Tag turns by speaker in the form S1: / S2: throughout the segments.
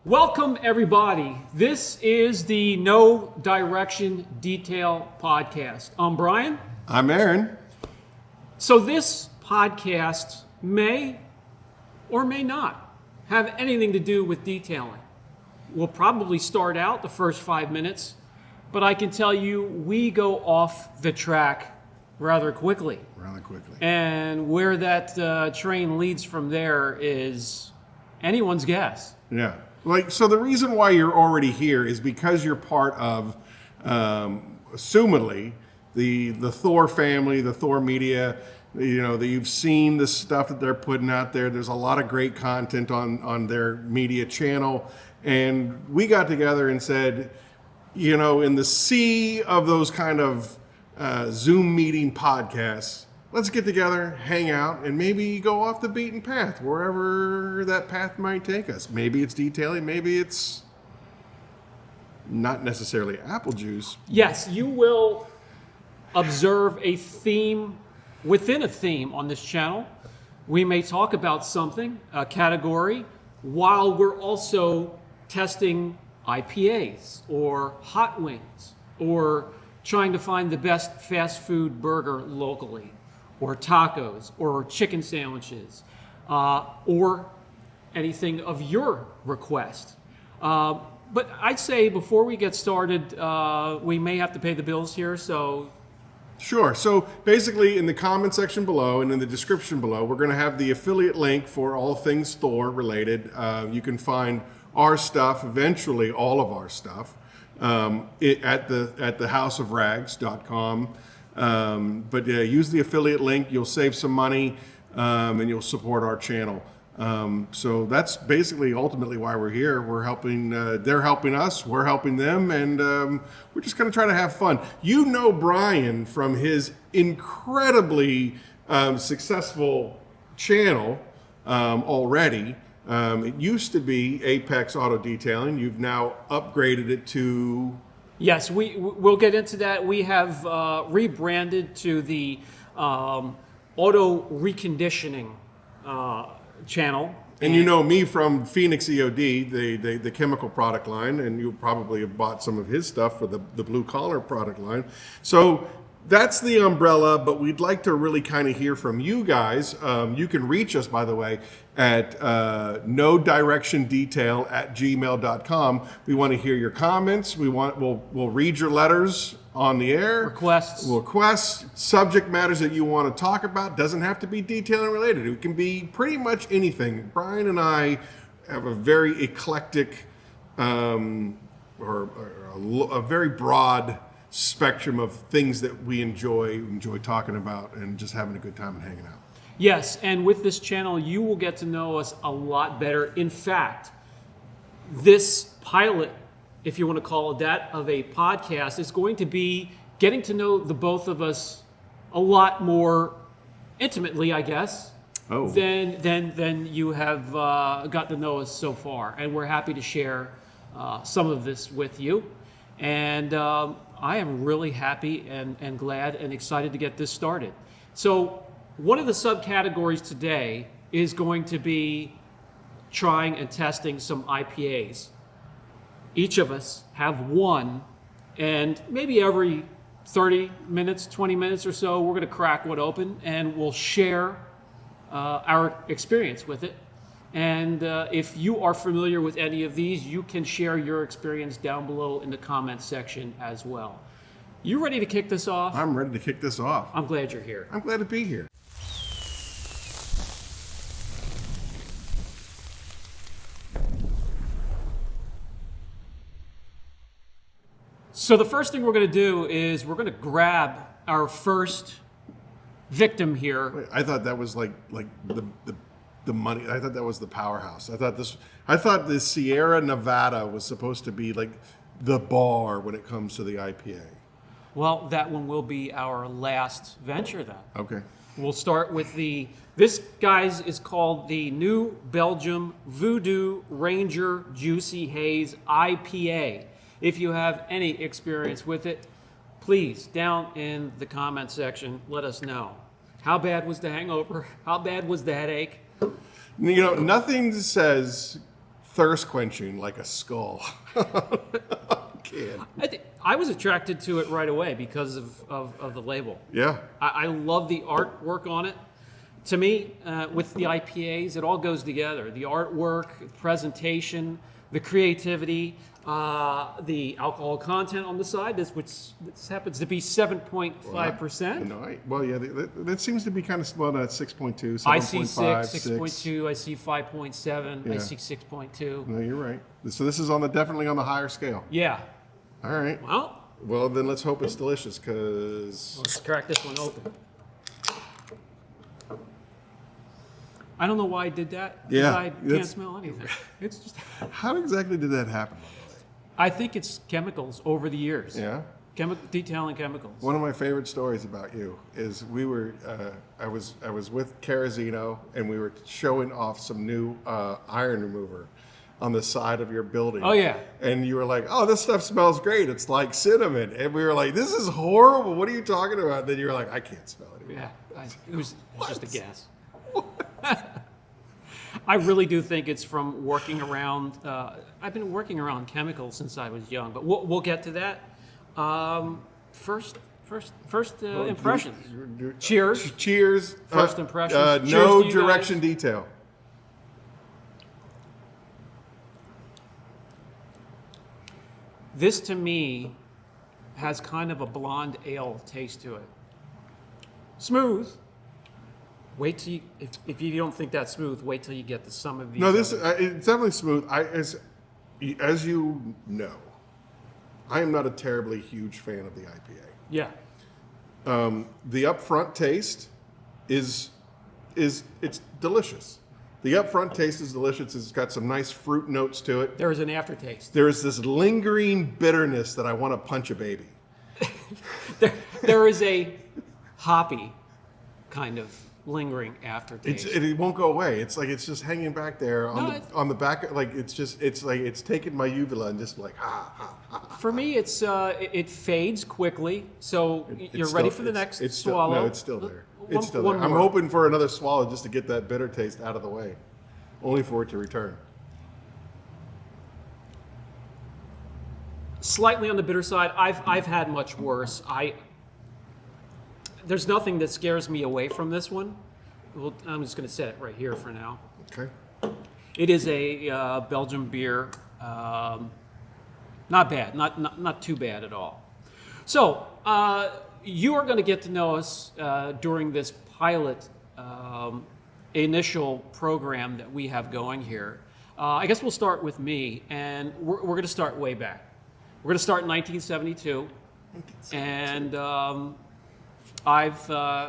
S1: Welcome, everybody. This is the No Direction Detail podcast. I'm Brian.
S2: I'm Aaron.
S1: So this podcast may or may not have anything to do with detailing. We'll probably start out the first 5 minutes, but I can tell you we go off the track rather quickly. And where that train leads from there is anyone's guess.
S2: Yeah. So the reason why you're already here is because you're part of, assumedly, the Thor family, the Thor Media. You know, that you've seen the stuff that they're putting out there. There's a lot of great content on their media channel. And we got together and said, you know, in the sea of those kind of Zoom meeting podcasts, let's get together, hang out, and maybe go off the beaten path, wherever that path might take us. Maybe it's detailing, maybe it's not necessarily apple juice.
S1: Yes, you will observe a theme within a theme on this channel. We may talk about something, a category, while we're also testing IPAs or hot wings or trying to find the best fast food burger locally, or tacos, or chicken sandwiches, or anything of your request. But I'd say before we get started, we may have to pay the bills here, so...
S2: Sure. So basically in the comment section below and in the description below, we're going to have the affiliate link for all things Thor related. You can find our stuff, eventually all of our stuff, at thehouseofrags.com. But use the affiliate link. You'll save some money and you'll support our channel. So that's basically ultimately why we're here. We're helping, they're helping us, we're helping them, and we're just going to try to have fun. You know Brian from his incredibly successful channel already. It used to be Apex Auto Detailing. You've now upgraded it to...
S1: Yes, we'll get into that. We have rebranded to the Auto Reconditioning channel.
S2: And you know me from Phoenix EOD, the chemical product line, and you probably have bought some of his stuff for the blue collar product line. So that's the umbrella, but we'd like to really kind of hear from you guys. You can reach us, by the way, at nodirectiondetail@gmail.com. We want to hear your comments. We'll read your letters on the air. Requests, subject matters that you want to talk about. Doesn't have to be detailing related. It can be pretty much anything. Brian and I have a very eclectic or a very broad spectrum of things that we enjoy talking about and just having a good time and hanging out.
S1: Yes, and with this channel, you will get to know us a lot better. In fact, this pilot, if you want to call it that, of a podcast is going to be getting to know the both of us a lot more intimately, I guess, than you have got to know us so far. And we're happy to share some of this with you. And I am really happy and glad and excited to get this started. So one of the subcategories today is going to be trying and testing some IPAs. Each of us have one, and maybe every 30 minutes, 20 minutes or so, we're going to crack one open and we'll share our experience with it. And if you are familiar with any of these, you can share your experience down below in the comments section as well. You ready to kick this off?
S2: I'm ready to kick this off.
S1: I'm glad you're here.
S2: I'm glad to be here.
S1: So the first thing we're going to do is we're going to grab our first victim here.
S2: Wait, I thought that was like the money. I thought that was the powerhouse. I thought the Sierra Nevada was supposed to be like the bar when it comes to the IPA.
S1: Well, that one will be our last venture then.
S2: Okay.
S1: We'll start with this, guys, is called the New Belgium Voodoo Ranger Juicy Haze IPA. If you have any experience with it, please, down in the comment section, let us know. How bad was the hangover? How bad was the headache?
S2: You know, nothing says thirst quenching like a skull. Kid.
S1: I was attracted to it right away because of the label.
S2: Yeah.
S1: I love the artwork on it. To me, with the IPAs, it all goes together. The artwork, presentation, the creativity, the alcohol content on the side, this happens to be 7.5%.
S2: Well, yeah, that seems to be kind of small at 6.2, 7.5,
S1: I see 6.2, I see 5.7, I see 6.2.
S2: No, you're right. So this is definitely on the higher scale.
S1: Yeah.
S2: All right. Well, then let's hope it's delicious, because...
S1: Let's crack this one open. I don't know why I did that.
S2: Yeah.
S1: I can't smell anything. It's just...
S2: How exactly did that happen?
S1: I think it's chemicals over the years.
S2: Yeah?
S1: Detailing chemicals.
S2: One of my favorite stories about you is I was with Carazino, and we were showing off some new iron remover on the side of your building.
S1: Oh, yeah.
S2: And you were like, oh, this stuff smells great. It's like cinnamon. And we were like, this is horrible. What are you talking about? And then you were like, I can't smell it anymore.
S1: Yeah. It was just a guess. I really do think it's from working around. I've been working around chemicals since I was young, but we'll get to that. First impressions. Cheers.
S2: Cheers.
S1: First impressions. Cheers
S2: No
S1: to you
S2: direction
S1: guys.
S2: detail.
S1: This to me has kind of a blonde ale taste to it. Smooth. Wait till you, if you don't think that's smooth, wait till you get to some of these.
S2: No, it's definitely smooth. As you know, I am not a terribly huge fan of the IPA.
S1: Yeah.
S2: The upfront taste is it's delicious. The upfront taste is delicious. It's got some nice fruit notes to it.
S1: There is an aftertaste.
S2: There is this lingering bitterness that I want to punch a baby.
S1: there is a hoppy kind of lingering aftertaste.
S2: It won't go away. It's like it's just hanging back there on the back. Like it's taking my uvula and just like ha ha ha.
S1: For me, it fades quickly. So you're ready for the next swallow.
S2: No, it's still there. It's still there. I'm hoping for another swallow just to get that bitter taste out of the way, only for it to return.
S1: Slightly on the bitter side. I've had much worse. There's nothing that scares me away from this one. Well, I'm just going to set it right here for now.
S2: Okay.
S1: It is a Belgian beer. Not bad. Not too bad at all. So you are going to get to know us during this pilot initial program that we have going here. I guess we'll start with me, and we're going to start way back. We're going to start in 1972, and I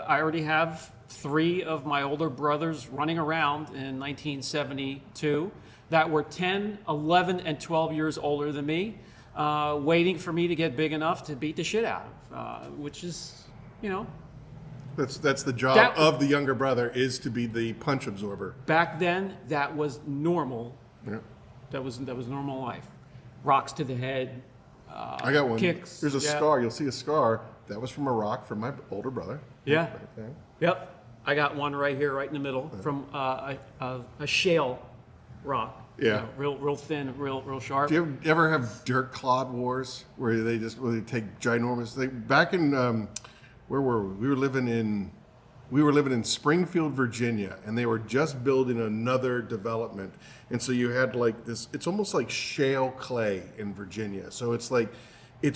S1: already have 3 of my older brothers running around in 1972 that were 10, 11, and 12 years older than me, waiting for me to get big enough to beat the shit out of, which is,
S2: That's the job of the younger brother, is to be the punch absorber.
S1: Back then, that was normal.
S2: Yeah.
S1: That was normal life. Rocks to the head.
S2: I got one.
S1: Kicks.
S2: There's a scar. You'll see a scar. That was from a rock from my older brother.
S1: Yeah.
S2: Right there.
S1: Yep. I got one right here, right in the middle, from a shale rock.
S2: Yeah.
S1: Real thin, real sharp.
S2: Do you ever have dirt clod wars where they take ginormous? Back in where were we? We were living in Springfield, Virginia, and they were just building another development, and so you had like this. It's almost like shale clay in Virginia, so it's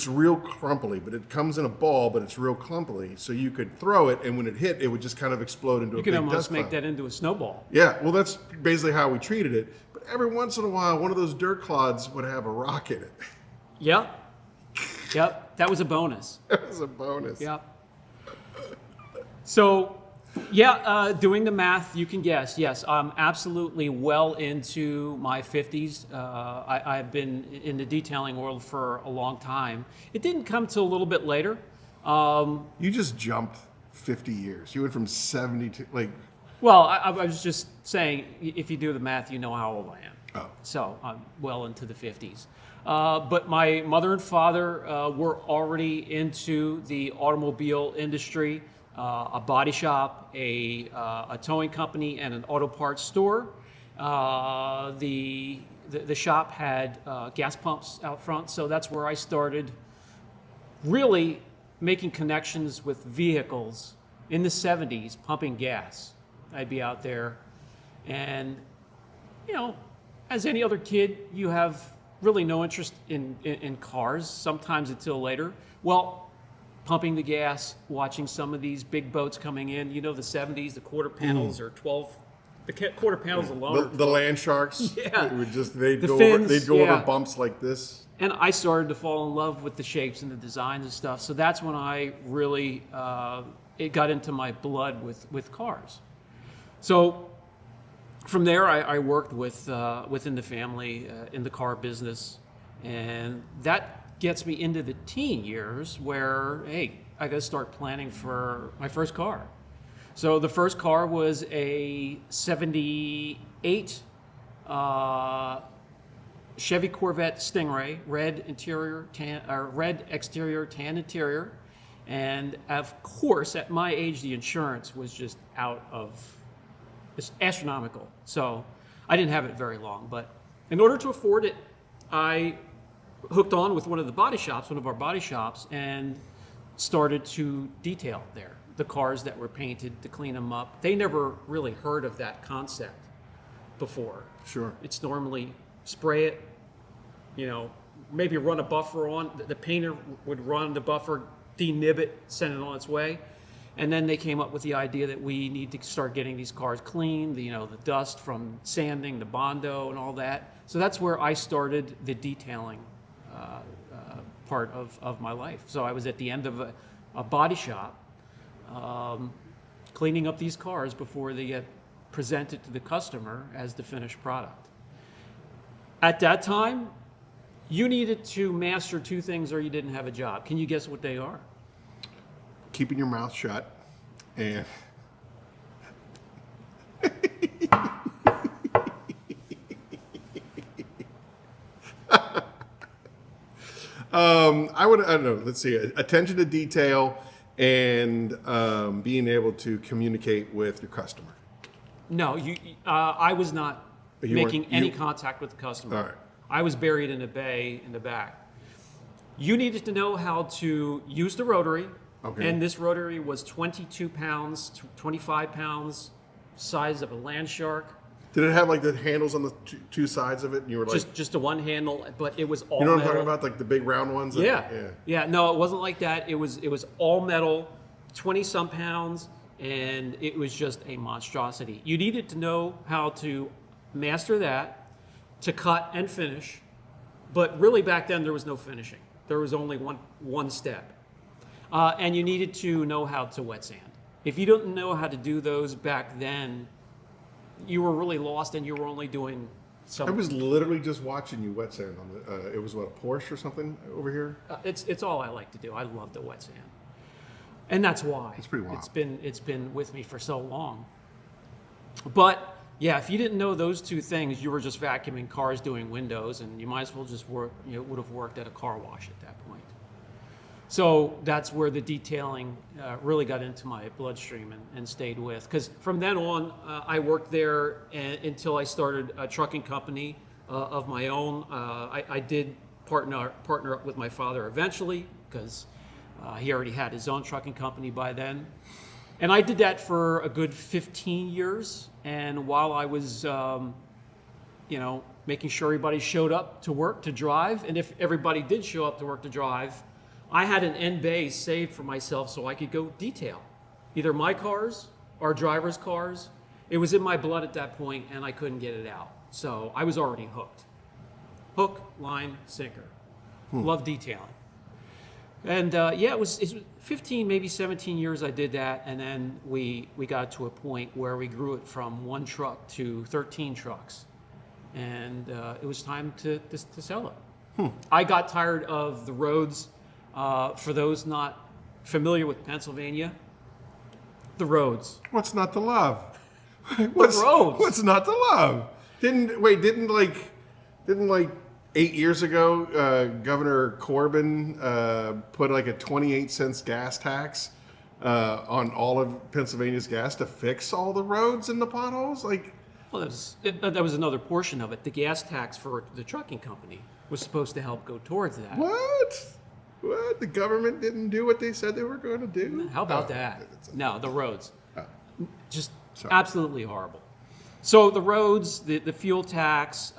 S2: real crumbly, but it comes in a ball, but it's real clumpy. So you could throw it, and when it hit, it would just kind of explode into a big dust cloud.
S1: You could almost make that into a snowball.
S2: Yeah, well, that's basically how we treated it. But every once in a while, one of those dirt clods would have a rock in it.
S1: Yep. That was a bonus.
S2: That was a bonus.
S1: Yep. So, doing the math, you can guess. Yes, I'm absolutely well into my 50s. I've been in the detailing world for a long time. It didn't come till a little bit later.
S2: You just jumped 50 years. You went from 70 to
S1: Well, I was just saying, if you do the math, you know how old I am.
S2: Oh.
S1: So I'm well into the 50s. But my mother and father were already into the automobile industry. A body shop, a towing company, and an auto parts store. The the shop had gas pumps out front, so that's where I started really making connections with vehicles in the 70s, pumping gas. I'd be out there, and as any other kid, you have really no interest in cars, sometimes until later. Well, pumping the gas, watching some of these big boats coming in, the 70s, the quarter panels are 12. The quarter panels alone.
S2: The land sharks.
S1: Yeah.
S2: It would they'd
S1: The
S2: go
S1: fins,
S2: over bumps like this.
S1: And I started to fall in love with the shapes and the designs and stuff. So that's when I really, it got into my blood with cars. So from there, I worked within the family in the car business. And that gets me into the teen years where, hey, I got to start planning for my first car. So the first car was a 78 Chevy Corvette Stingray, red exterior, tan interior. And of course, at my age, the insurance was just it's astronomical. So I didn't have it very long, but in order to afford it, I hooked on with one of our body shops, and started to detail there the cars that were painted, to clean them up. They never really heard of that concept before.
S2: Sure.
S1: It's normally spray it, maybe run a buffer on. The painter would run the buffer, denib it, send it on its way. And then they came up with the idea that we need to start getting these cars clean, the dust from sanding, the Bondo and all that. So that's where I started the detailing part of my life. So I was at the end of a body shop, cleaning up these cars before they get presented to the customer as the finished product. At that time, you needed to master two things or you didn't have a job. Can you guess what they are?
S2: Keeping your mouth shut and I don't know. Let's see. Attention to detail and being able to communicate with your customer.
S1: No, I was not making any contact with the customer.
S2: All right.
S1: I was buried in a bay in the back. You needed to know how to use the rotary.
S2: Okay.
S1: And this rotary was 22 pounds, 25 pounds, size of a land shark.
S2: Did it have like the handles on the two sides of it? And you were like,
S1: Just a one handle, but it was all
S2: you know what
S1: metal.
S2: I'm talking about, like the big round ones.
S1: Yeah. No, it wasn't like that. It was all metal, 20 some pounds, and it was just a monstrosity. You needed to know how to master that, to cut and finish. But really, back then there was no finishing. There was only one step. And you needed to know how to wet sand. If you didn't know how to do those back then, you were really lost, and you were only doing some.
S2: I was literally just watching you wet sand on the. It was what, a Porsche or something over here.
S1: It's all I like to do. I love the wet sand, and that's why
S2: It's pretty wild.
S1: It's been with me for so long. But yeah, if you didn't know those two things, you were just vacuuming cars, doing windows, and you might as well just work. Would have worked at a car wash at that point. So that's where the detailing really got into my bloodstream and stayed with. Because from then on, I worked there until I started a trucking company of my own. I did partner up with my father eventually, because he already had his own trucking company by then. And I did that for a good 15 years. And while I was, making sure everybody showed up to work to drive, and if everybody did show up to work to drive, I had an end bay saved for myself so I could go detail either my cars or drivers' cars. It was in my blood at that point, and I couldn't get it out. So I was already hooked. Hook, line, sinker. Love detailing. And it was 15, maybe 17 years I did that, and then we got to a point where we grew it from one truck to 13 trucks. And it was time to sell it. I got tired of the roads. For those not familiar with Pennsylvania, the roads.
S2: What's not to love?
S1: Roads.
S2: What's not to love? Didn't like 8 years ago, Governor Corbin put like a 28 cents gas tax on all of Pennsylvania's gas to fix all the roads and the potholes? Like,
S1: Well, that was another portion of it. The gas tax for the trucking company was supposed to help go towards that.
S2: What? What? The government didn't do what they said they were going to do?
S1: How about that? No, the roads.
S2: Oh.
S1: Just
S2: Sorry.
S1: absolutely horrible. So the roads, the fuel tax,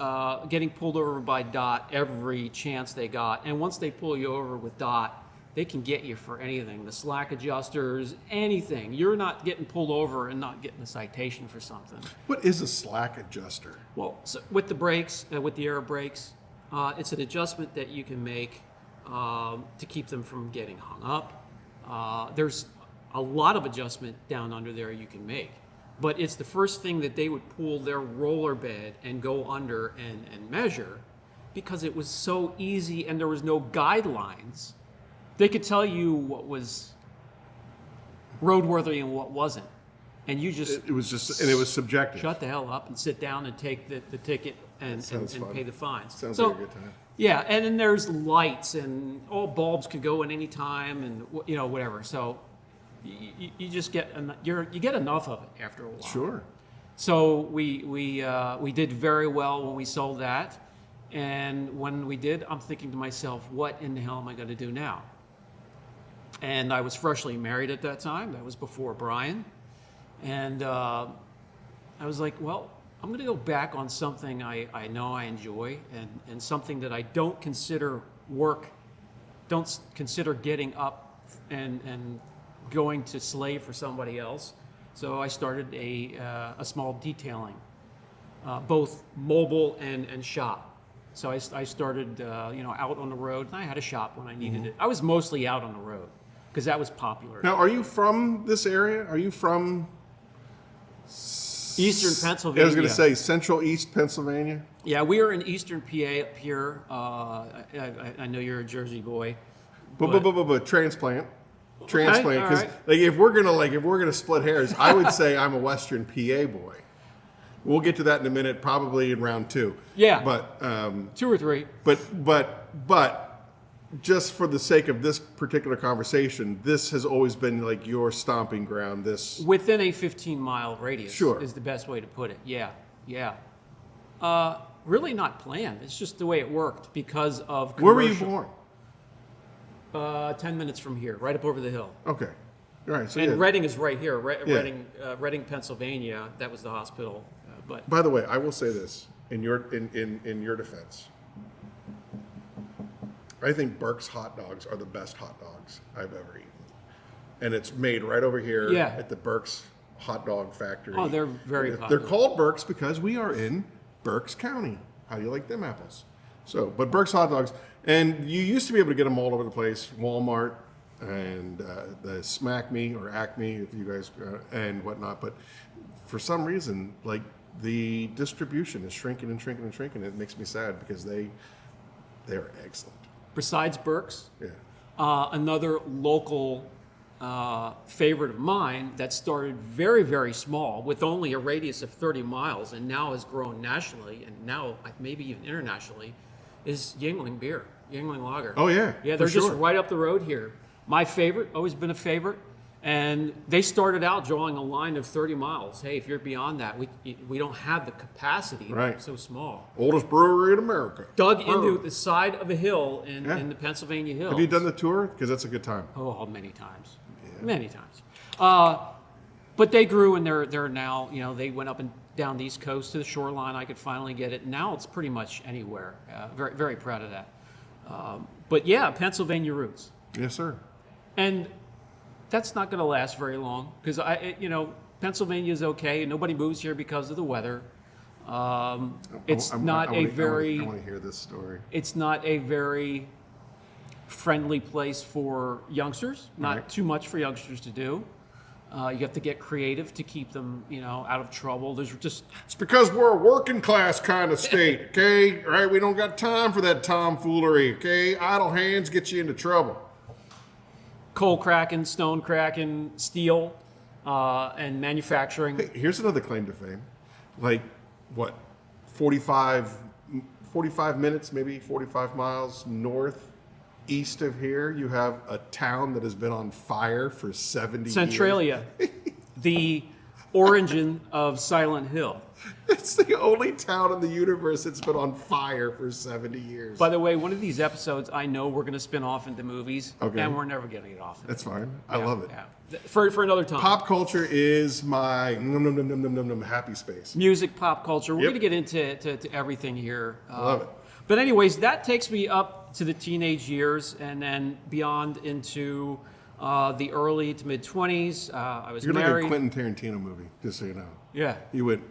S1: getting pulled over by DOT every chance they got. And once they pull you over with DOT, they can get you for anything. The slack adjusters, anything. You're not getting pulled over and not getting a citation for something.
S2: What is a slack adjuster?
S1: Well, so with the brakes, with the air brakes, it's an adjustment that you can make to keep them from getting hung up. There's a lot of adjustment down under there you can make. But it's the first thing that they would pull their roller bed and go under and measure, because it was so easy and there was no guidelines. They could tell you what was roadworthy and what wasn't. And you just...
S2: It was subjective.
S1: Shut the hell up and sit down and take the ticket and pay the fines.
S2: Sounds like a good time.
S1: Yeah, and then there's lights and all bulbs could go in any time and whatever. So you just get you get enough of it after a while.
S2: Sure.
S1: So we did very well when we sold that, and when we did, I'm thinking to myself, what in the hell am I going to do now? And I was freshly married at that time. That was before Brian. And I was like, well, I'm going to go back on something I know I enjoy and something that I don't consider work, don't consider getting up and going to slave for somebody else. So I started a small detailing, both mobile and shop. So I started, out on the road, and I had a shop when I needed it. I was mostly out on the road because that was popular.
S2: Now, are you from this area? Are you from
S1: Eastern Pennsylvania?
S2: I was going to say Central East Pennsylvania.
S1: Yeah, we are in Eastern PA up here. I know you're a Jersey boy.
S2: But transplant, because
S1: right.
S2: if we're gonna split hairs, I would say I'm a Western PA boy. We'll get to that in a minute, probably in round 2.
S1: Yeah,
S2: but
S1: 2 or 3.
S2: But just for the sake of this particular conversation, this has always been like your stomping ground. This
S1: within a 15-mile radius,
S2: sure,
S1: is the best way to put it. Yeah. Really not planned. It's just the way it worked because of commercial.
S2: Where were you born?
S1: 10 minutes from here, right up over the hill.
S2: Okay. All right. So
S1: and Reading is right here. Reading, Pennsylvania. That was the hospital. But
S2: by the way, I will say this in your defense. I think Burke's hot dogs are the best hot dogs I've ever eaten, and it's made right over here at the Burke's hot dog factory.
S1: Oh, they're very popular.
S2: They're called Burke's because we are in Berks County. How do you like them apples? So, but Burke's hot dogs, and you used to be able to get them all over the place, Walmart and the Smack Me or Acme, if you guys and whatnot. But for some reason, like the distribution is shrinking and shrinking and shrinking. It makes me sad because they are excellent.
S1: Besides Burke's,
S2: yeah,
S1: another local favorite of mine that started very, very small with only a radius of 30 miles and now has grown nationally and now maybe even internationally is Yingling beer, Yingling Lager.
S2: Oh, yeah.
S1: Yeah, they're just right up the road here. My favorite, always been a favorite. And they started out drawing a line of 30 miles. Hey, if you're beyond that, we don't have the capacity.
S2: Right.
S1: So small.
S2: Oldest brewery in America.
S1: Dug into the side of a hill in the Pennsylvania hills.
S2: Have you done the tour? Because that's a good time.
S1: Oh, many times. Yeah. Many times. But they grew and they're now, they went up and down the East Coast to the shoreline. I could finally get it. Now it's pretty much anywhere. Very, very proud of that. But yeah, Pennsylvania roots.
S2: Yes, sir.
S1: And that's not going to last very long because Pennsylvania is okay. Nobody moves here because of the weather. I want to
S2: hear this story.
S1: It's not a very friendly place for youngsters. Not too much for youngsters to do. You have to get creative to keep them, out of trouble. It's
S2: because we're a working class kind of state, okay? Right? We don't got time for that tomfoolery, okay? Idle hands get you into trouble.
S1: Coal cracking, stone cracking, steel, and manufacturing.
S2: Hey, here's another claim to fame. Like, what, 45 minutes, maybe 45 miles northeast of here, you have a town that has been on fire for 70
S1: Centralia.
S2: years.
S1: The origin of Silent Hill.
S2: It's the only town in the universe that's been on fire for 70 years.
S1: By the way, one of these episodes I know we're going to spin off into movies,
S2: Okay.
S1: and we're never getting it off.
S2: That's fine. I love it.
S1: Yeah. For another time.
S2: Pop culture is my happy space.
S1: Music, pop culture. We're
S2: Yep.
S1: going to get into to everything here.
S2: I love it.
S1: But anyways, that takes me up to the teenage years and then beyond into the early to mid-20s. I was
S2: You're
S1: married.
S2: like a Quentin Tarantino movie, just so you know.
S1: Yeah.
S2: You went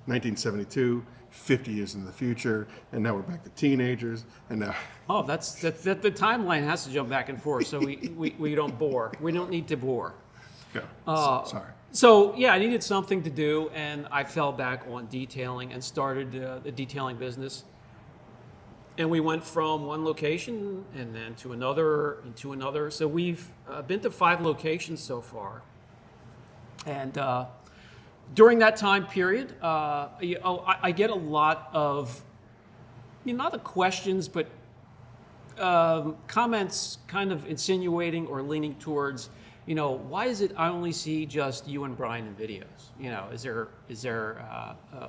S2: 1972, 50 years in the future, and now we're back to teenagers, and now...
S1: Oh, that the timeline has to jump back and forth, so we don't bore. We don't need to bore.
S2: Go. Sorry.
S1: So yeah, I needed something to do, and I fell back on detailing and started the detailing business. And we went from one location and then to another and to another. So we've been to 5 locations so far. And during that time period, I get a lot of, not the questions, but comments kind of insinuating or leaning towards, why is it I only see just you and Brian in videos? Is there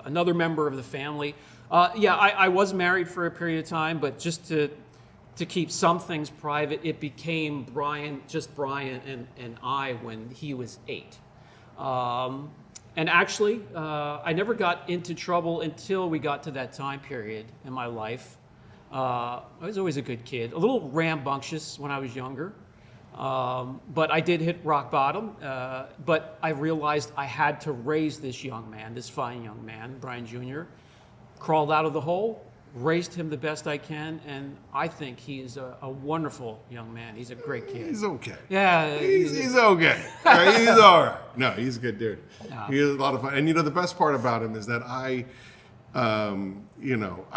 S1: another member of the family? I was married for a period of time, but just to keep some things private, it became just Brian and I when he was 8. And actually, I never got into trouble until we got to that time period in my life. I was always a good kid, a little rambunctious when I was younger. But I did hit rock bottom, but I realized I had to raise this young man, this fine young man, Brian Jr., crawled out of the hole, raised him the best I can, and I think he is a wonderful young man. He's a great kid.
S2: He's okay.
S1: Yeah.
S2: He's okay. He's all right. No, he's a good dude. He is a lot of fun. And the best part about him is that I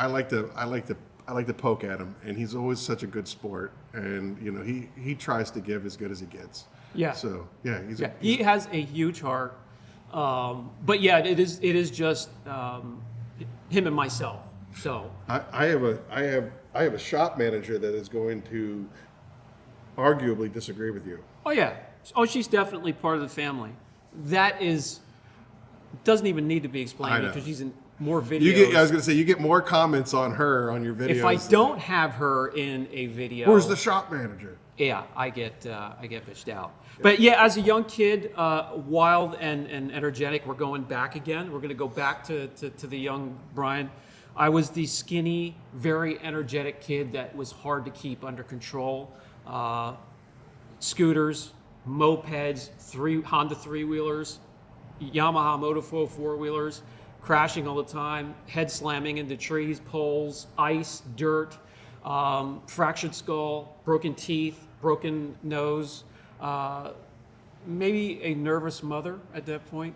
S2: like to poke at him, and he's always such a good sport. And he tries to give as good as he gets. Yeah. So yeah,
S1: he has a huge heart. But yeah, it is just him and myself. So
S2: I have a shop manager that is going to arguably disagree with you.
S1: Oh yeah. Oh, she's definitely part of the family. That doesn't even need to be explained because she's in more videos.
S2: I was going to say, you get more comments on her on your videos.
S1: If I don't have her in a video,
S2: who's the shop manager?
S1: Yeah, I get bitched out. But yeah, as a young kid, wild and energetic. We're going back again. We're going to go back to the young Brian. I was the skinny, very energetic kid that was hard to keep under control. Scooters, mopeds, Honda 3-wheelers, Yamaha Moto4 4-wheelers, crashing all the time, head slamming into trees, poles, ice, dirt, fractured skull, broken teeth, broken nose, maybe a nervous mother at that point.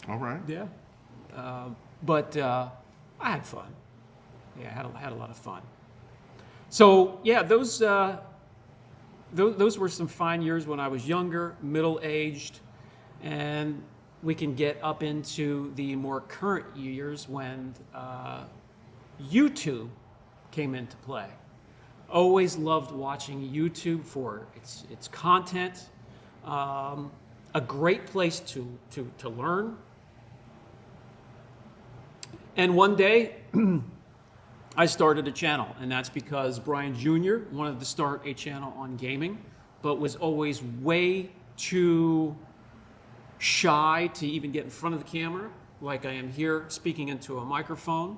S2: All right.
S1: Yeah. But I had fun. Yeah, I had a lot of fun. So yeah, those were some fine years when I was younger, middle-aged, and we can get up into the more current years when YouTube came into play. Always loved watching YouTube for its content. A great place to learn. And one day, I started a channel, and that's because Brian Jr. wanted to start a channel on gaming, but was always way too shy to even get in front of the camera, like I am here speaking into a microphone.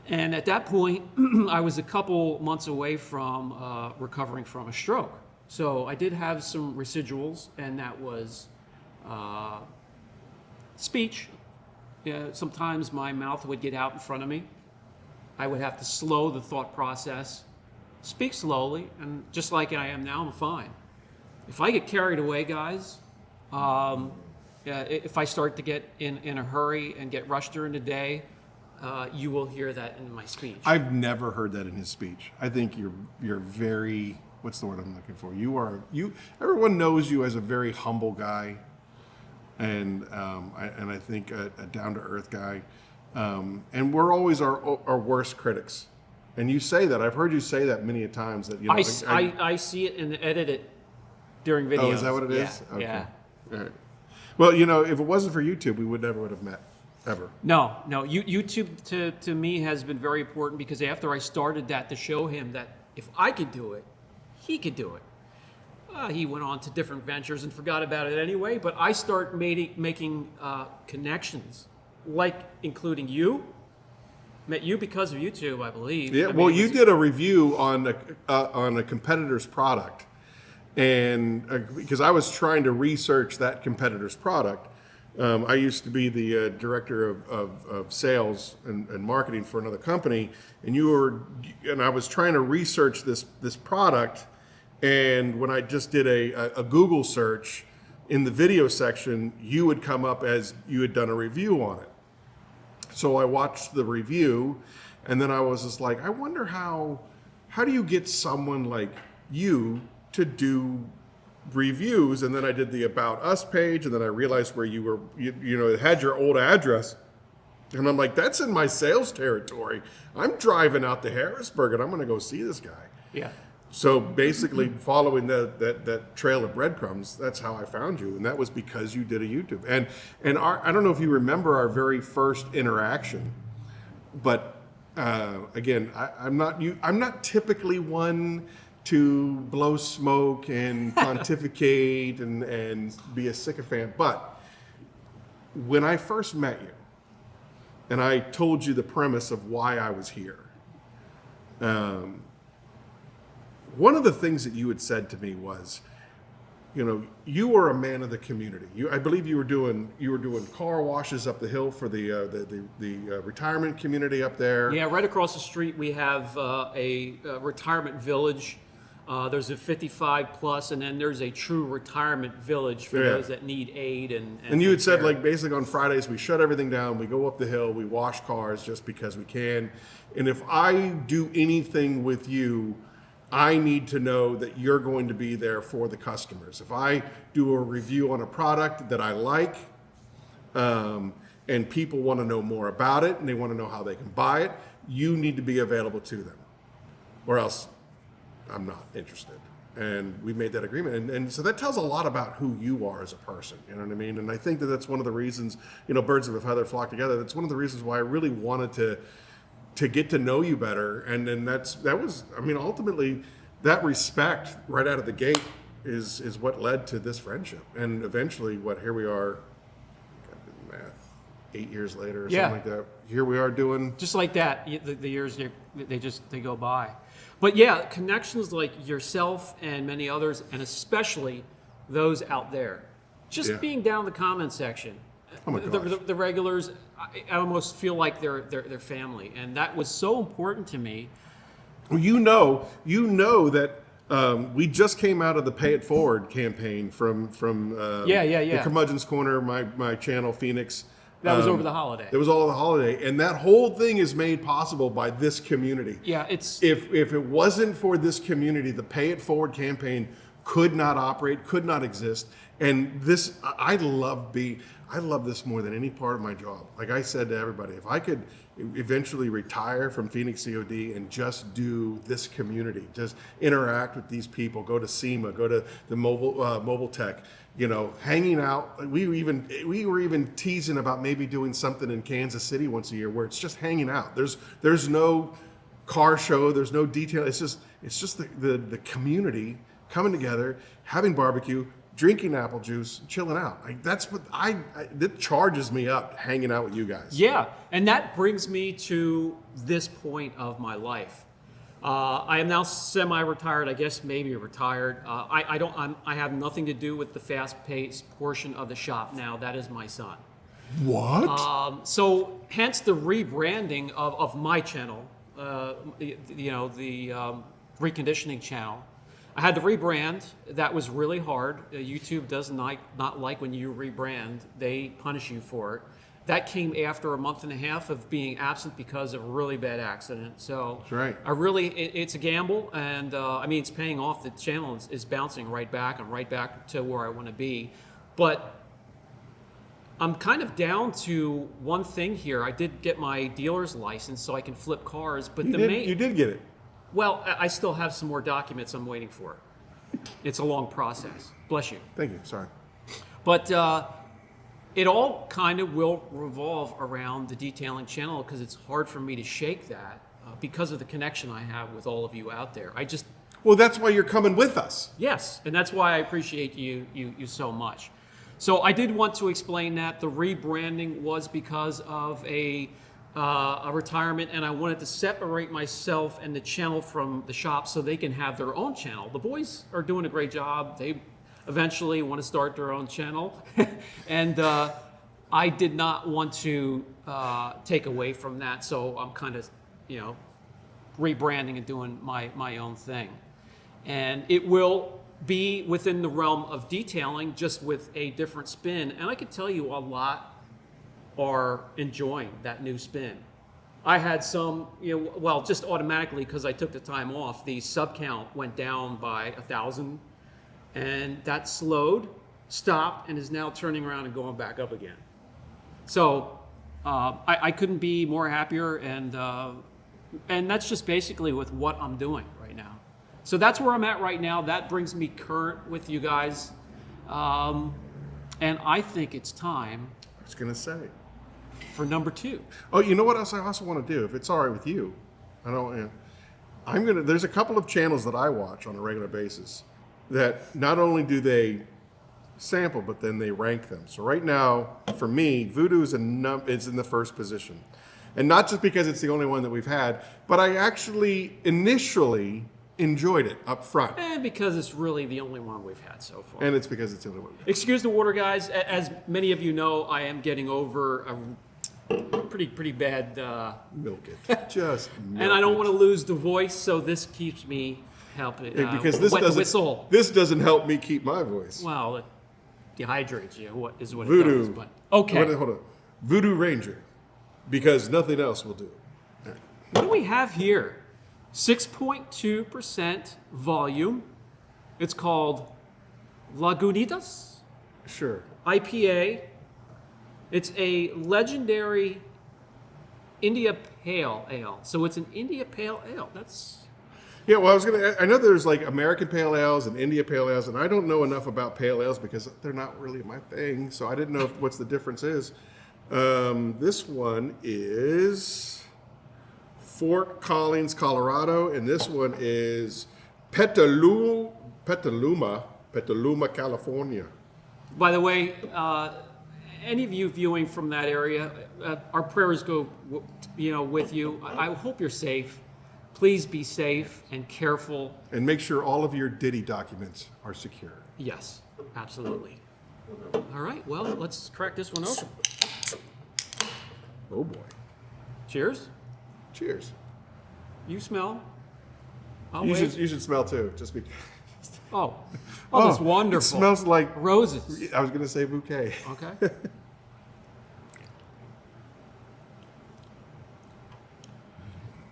S1: And at that point, I was a couple months away from recovering from a stroke. So I did have some residuals, and that was speech. Sometimes my mouth would get out in front of me. I would have to slow the thought process, speak slowly, and just like I am now, I'm fine. If I get carried away, guys, if I start to get in a hurry and get rushed during the day, you will hear that in my speech.
S2: I've never heard that in his speech. I think you're very, what's the word I'm looking for? Everyone knows you as a very humble guy, and I think a down-to-earth guy. And we're always our worst critics. And you say that. I've heard you say that many a times. That
S1: I see it and edit it during videos.
S2: Oh, is that what it is?
S1: Yeah.
S2: Okay.
S1: Yeah.
S2: All right. Well, you know, if it wasn't for YouTube, we would never would have met, ever.
S1: No. YouTube to me has been very important because after I started that to show him that if I could do it, he could do it. He went on to different ventures and forgot about it anyway. But I start making connections, like including you. Met you because of YouTube, I believe.
S2: Yeah. Well, you did a review on a competitor's product, and because I was trying to research that competitor's product. I used to be the director of sales and marketing for another company, and I was trying to research this product. And when I just did a Google search in the video section, you would come up as you had done a review on it. So I watched the review, and then I was just like, I wonder how do you get someone like you to do reviews? And then I did the About Us page, and then I realized where you were, you know, it had your old address. And I'm like, that's in my sales territory. I'm driving out to Harrisburg, and I'm going to go see this guy.
S1: Yeah.
S2: So basically, following that trail of breadcrumbs, that's how I found you, and that was because you did a YouTube. And I don't know if you remember our very first interaction, but again, I'm not typically one to blow smoke and pontificate and be a sycophant, but when I first met you, and I told you the premise of why I was here. One of the things that you had said to me was, you know, you were a man of the community. I believe you were doing car washes up the hill for the retirement community up there.
S1: Yeah, right across the street we have a retirement village. There's a 55 plus, and then there's a true retirement village for those that need aid
S2: and you had said, like, basically on Fridays we shut everything down, we go up the hill, we wash cars just because we can, and if I do anything with you, I need to know that you're going to be there for the customers. If I do a review on a product that I like, and people want to know more about it and they want to know how they can buy it, you need to be available to them, or else I'm not interested. And we made that agreement. And so that tells a lot about who you are as a person. You know what I mean? And I think that that's one of the reasons, you know, birds of a feather flock together. That's one of the reasons why I really wanted to get to know you better. And then ultimately that respect right out of the gate is what led to this friendship. And eventually here we are, gotta do the math, 8 years later or something like that. Here we are doing.
S1: Just like that, the years, they go by. But yeah, connections like yourself and many others, and especially those out there, just being down the comment section.
S2: Oh my gosh.
S1: The regulars, I almost feel like they're family, and that was so important to me.
S2: Well, you know that we just came out of the Pay It Forward campaign from the Curmudgeon's Corner, my channel, Phoenix.
S1: That was over the holiday.
S2: It was all the holiday, and that whole thing is made possible by this community.
S1: Yeah, it's
S2: if it wasn't for this community, the Pay It Forward campaign could not operate, could not exist. And this, I love this more than any part of my job. Like I said to everybody, if I could eventually retire from Phoenix COD and just do this community, just interact with these people, go to SEMA, go to the mobile tech, you know, hanging out. We were even teasing about maybe doing something in Kansas City once a year where it's just hanging out. There's no car show, there's no detail. It's just the community coming together, having barbecue, drinking apple juice, chilling out. Like, that's what that charges me up, hanging out with you guys.
S1: Yeah, and that brings me to this point of my life. I am now semi-retired, I guess maybe retired. I have nothing to do with the fast-paced portion of the shop now. That is my son.
S2: What?
S1: So hence the rebranding of my channel, the reconditioning channel. I had to rebrand. That was really hard. YouTube does not like when you rebrand. They punish you for it. That came after a month and a half of being absent because of a really bad accident. So
S2: that's right.
S1: It's a gamble, and it's paying off. The channel is bouncing right back. I'm right back to where I want to be. But I'm kind of down to one thing here. I did get my dealer's license so I can flip cars, but
S2: you did get it.
S1: Well, I still have some more documents I'm waiting for. It's a long process. Bless you.
S2: Thank you. Sorry.
S1: But it all kind of will revolve around the detailing channel because it's hard for me to shake that because of the connection I have with all of you out there.
S2: Well, that's why you're coming with us.
S1: Yes, and that's why I appreciate you so much. So I did want to explain that the rebranding was because of a retirement, and I wanted to separate myself and the channel from the shop so they can have their own channel. The boys are doing a great job. They eventually want to start their own channel, and I did not want to take away from that. So I'm kind of, rebranding and doing my own thing, and it will be within the realm of detailing, just with a different spin. And I can tell you a lot are enjoying that new spin. I had some, just automatically because I took the time off, the sub count went down by 1,000, and that slowed, stopped, and is now turning around and going back up again. So I couldn't be more happier, and that's just basically with what I'm doing right now. So that's where I'm at right now. That brings me current with you guys, and I think it's time.
S2: I was gonna say.
S1: For number 2.
S2: Oh, you know what else I also want to do? If it's all right with you, there's a couple of channels that I watch on a regular basis that not only do they sample, but then they rank them. So right now, for me, Voodoo is in the first position. And not just because it's the only one that we've had, but I actually initially enjoyed it up front.
S1: And because it's really the only one we've had so far.
S2: And it's because it's the only one.
S1: Excuse the water, guys. As many of you know, I am getting over a pretty bad...
S2: Milk it. Just milk
S1: and I don't
S2: it.
S1: want to lose the voice, so this keeps me helping.
S2: Because this
S1: wet the
S2: doesn't,
S1: whistle.
S2: this doesn't help me keep my voice.
S1: Well, it dehydrates you, what it
S2: Voodoo.
S1: does. But, okay.
S2: Hold on. Voodoo Ranger. Because nothing else will do. All right.
S1: What do we have here? 6.2% volume. It's called Lagunitas
S2: Sure.
S1: IPA. It's a legendary India Pale Ale. So it's an India Pale Ale. That's...
S2: Yeah, well, I know there's like American Pale Ales and India Pale Ales, and I don't know enough about Pale Ales because they're not really my thing, so I didn't know what's the difference is. This one is Fort Collins, Colorado, and this one is Petaluma, California.
S1: By the way, any of you viewing from that area, our prayers go, with you. I hope you're safe. Please be safe and careful.
S2: And make sure all of your Diddy documents are secure.
S1: Yes, absolutely. All right, well, let's crack this one open.
S2: Oh boy.
S1: Cheers.
S2: Cheers.
S1: You smell.
S2: You should smell too. Just be.
S1: Oh, that's wonderful.
S2: It smells like
S1: roses.
S2: I was going to say bouquet.
S1: Okay.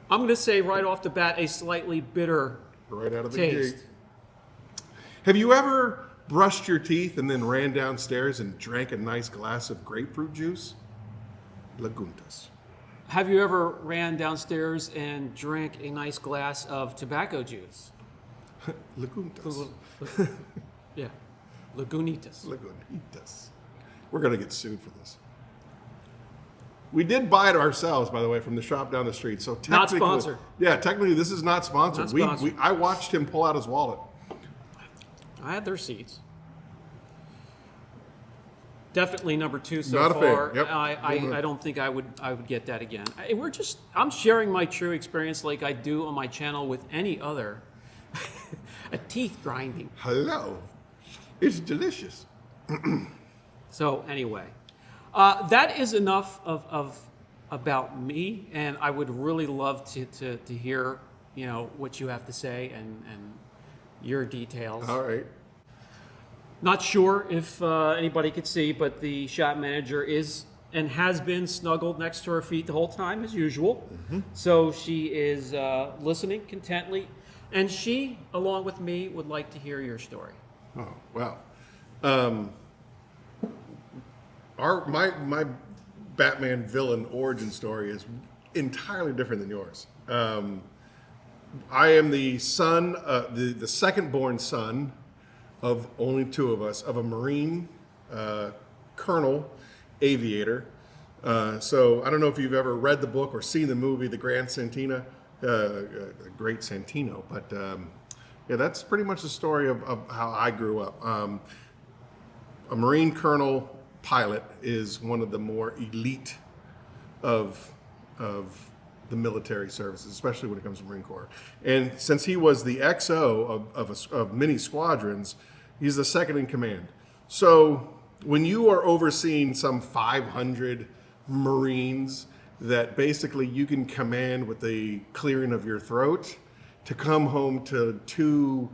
S1: I'm going to say right off the bat, a slightly bitter
S2: Right out of the
S1: taste.
S2: gate. Have you ever brushed your teeth and then ran downstairs and drank a nice glass of grapefruit juice? Laguntas.
S1: Have you ever ran downstairs and drank a nice glass of tobacco juice?
S2: Laguntas.
S1: Yeah, Lagunitas.
S2: Lagunitas. We're going to get sued for this. We did buy it ourselves, by the way, from the shop down the street. So
S1: Not sponsored.
S2: Yeah, technically this is not sponsored.
S1: Not sponsored.
S2: I watched him pull out his wallet.
S1: I had their seats. Definitely number 2 so
S2: Not a
S1: far.
S2: fan. Yep.
S1: I don't think I would get that again. I'm sharing my true experience like I do on my channel with any other. A teeth grinding.
S2: Hello. It's delicious.
S1: So anyway, that is enough of about me, and I would really love to hear what you have to say and your details.
S2: All right.
S1: Not sure if anybody could see, but the shop manager is and has been snuggled next to her feet the whole time as usual. Mm-hmm. So she is listening contently, and she, along with me, would like to hear your story.
S2: Oh, wow. My Batman villain origin story is entirely different than yours. I am the son, the second born son of only 2 of us, of a Marine colonel aviator. So I don't know if you've ever read the book or seen the movie, The Grand Santina, Great Santino, but yeah, that's pretty much the story of how I grew up. A Marine Colonel pilot is one of the more elite of the military services, especially when it comes to Marine Corps. And since he was the XO of many squadrons, he's the second in command. So when you are overseeing some 500 Marines that basically you can command with the clearing of your throat, to come home to two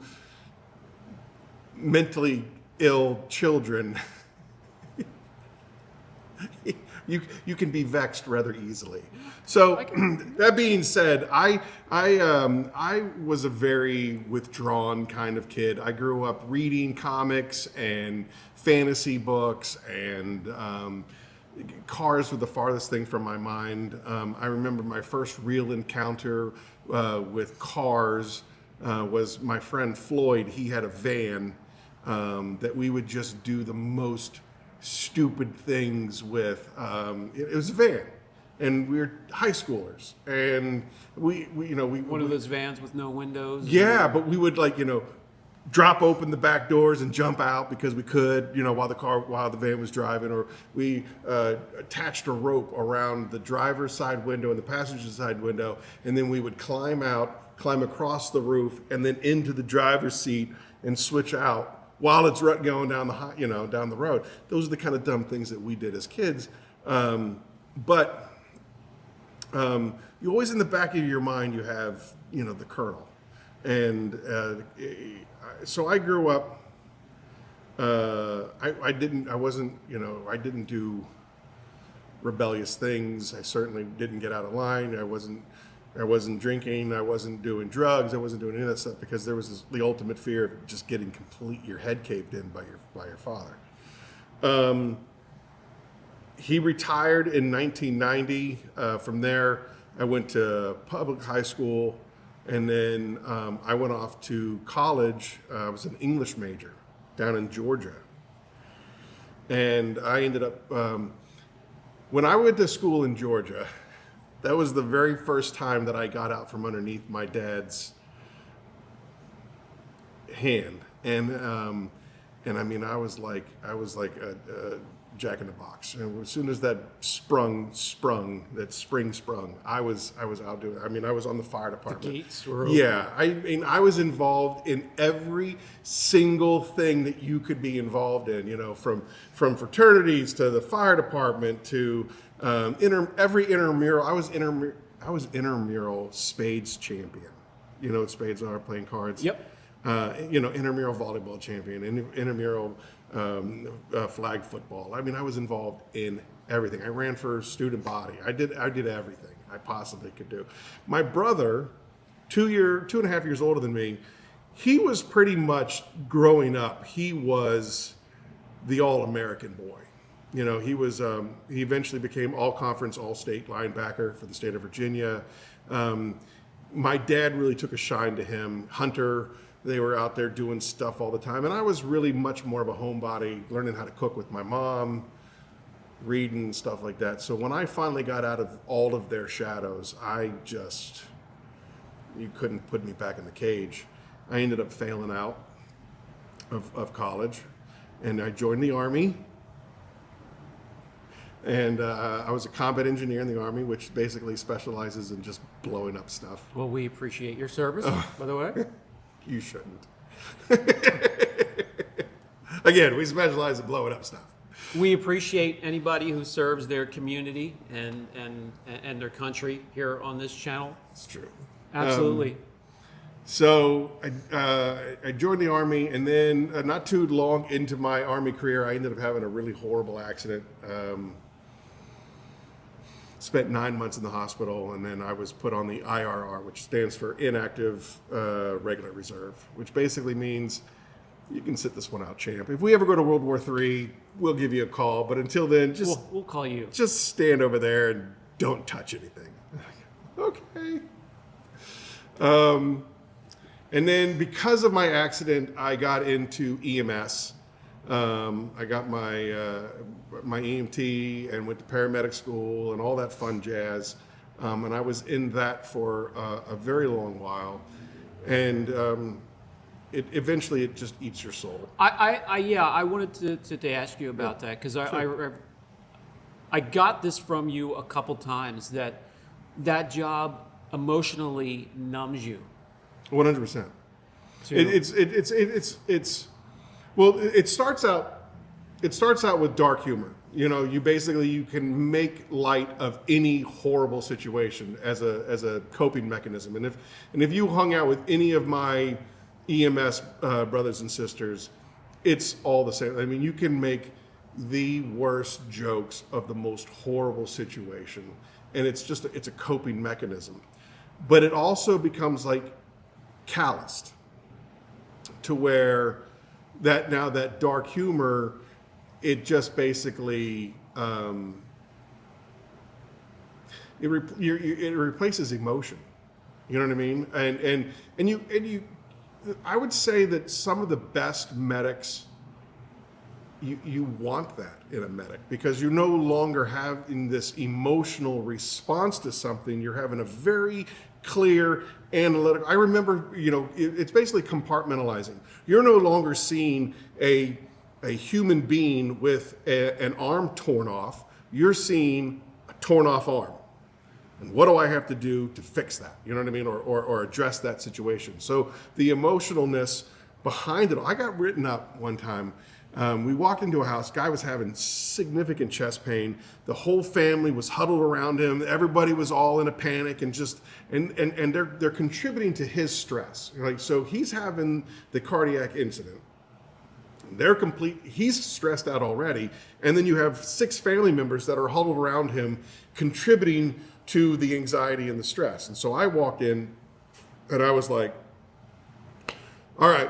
S2: mentally ill children, you can be vexed rather easily. So that being said, I was a very withdrawn kind of kid. I grew up reading comics and fantasy books, and cars were the farthest thing from my mind. I remember my first real encounter with cars was my friend Floyd. He had a van that we would just do the most stupid things with. It was a van, and we were high schoolers, and we
S1: One of those vans with no windows.
S2: yeah, but we would drop open the back doors and jump out because we could, while the van was driving, or we attached a rope around the driver's side window and the passenger side window, and then we would climb across the roof, and then into the driver's seat and switch out while it's going down down the road. Those are the kind of dumb things that we did as kids. But you always, in the back of your mind, you have, the colonel. And so I grew up, I didn't do rebellious things. I certainly didn't get out of line. I wasn't drinking. I wasn't doing drugs. I wasn't doing any of that stuff, because there was the ultimate fear of just getting your head caved in by your father. He retired in 1990. From there, I went to public high school, and then I went off to college. I was an English major down in Georgia. And I ended up, when I went to school in Georgia, that was the very first time that I got out from underneath my dad's hand. And I mean, I was like a jack in the box. And as soon as that spring sprung, I was out doing it. I mean, I was on the fire department.
S1: The gates were open.
S2: Yeah, I was involved in every single thing that you could be involved in. From fraternities to the fire department to every intramural. I was intramural spades champion. You know what spades are? Playing cards.
S1: Yep.
S2: Intramural volleyball champion, intramural flag football. I mean, I was involved in everything. I ran for student body. I did everything I possibly could do. My brother, 2.5 years older than me, he was pretty much growing up. He was the all-American boy. He eventually became all-conference, all-state linebacker for the state of Virginia. My dad really took a shine to him. Hunter. They were out there doing stuff all the time. And I was really much more of a homebody, learning how to cook with my mom, reading, stuff like that. So when I finally got out of all of their shadows, you couldn't put me back in the cage. I ended up failing out of college, and I joined the Army. And I was a combat engineer in the Army, which basically specializes in just blowing up stuff.
S1: Well, we appreciate your service, by the way.
S2: You shouldn't. Again, we specialize in blowing up stuff.
S1: We appreciate anybody who serves their community and their country here on this channel.
S2: It's true.
S1: Absolutely.
S2: So I joined the Army, and then not too long into my Army career, I ended up having a really horrible accident. Spent 9 months in the hospital, and then I was put on the IRR, which stands for Inactive Regular Reserve, which basically means you can sit this one out, champ. If we ever go to World War III, we'll give you a call. But until then,
S1: we'll call you.
S2: Just stand over there and don't touch anything. Okay. And then because of my accident, I got into EMS. I got my EMT and went to paramedic school and all that fun jazz. And I was in that for a very long while. And eventually it just eats your soul.
S1: I wanted to ask you about that because I got this from you a couple times that job emotionally numbs you.
S2: 100%.
S1: To-
S2: Well, it starts out with dark humor. You know, you can make light of any horrible situation as a coping mechanism. And if you hung out with any of my EMS brothers and sisters, it's all the same. I mean, you can make the worst jokes of the most horrible situation, and it's a coping mechanism. But it also becomes like calloused to where that dark humor, it just basically it replaces emotion. You know what I mean? And you I would say that some of the best medics, you want that in a medic because you're no longer having this emotional response to something. You're having a very clear analytical. I remember, it's basically compartmentalizing. You're no longer seeing a human being with an arm torn off. You're seeing a torn off arm. And what do I have to do to fix that? You know what I mean? Or address that situation. So the emotionalness behind it all. I got written up one time. We walked into a house. Guy was having significant chest pain. The whole family was huddled around him. Everybody was all in a panic and they're contributing to his stress. Like, so he's having the cardiac incident. He's stressed out already. And then you have 6 family members that are huddled around him contributing to the anxiety and the stress. And so I walked in and I was like, all right,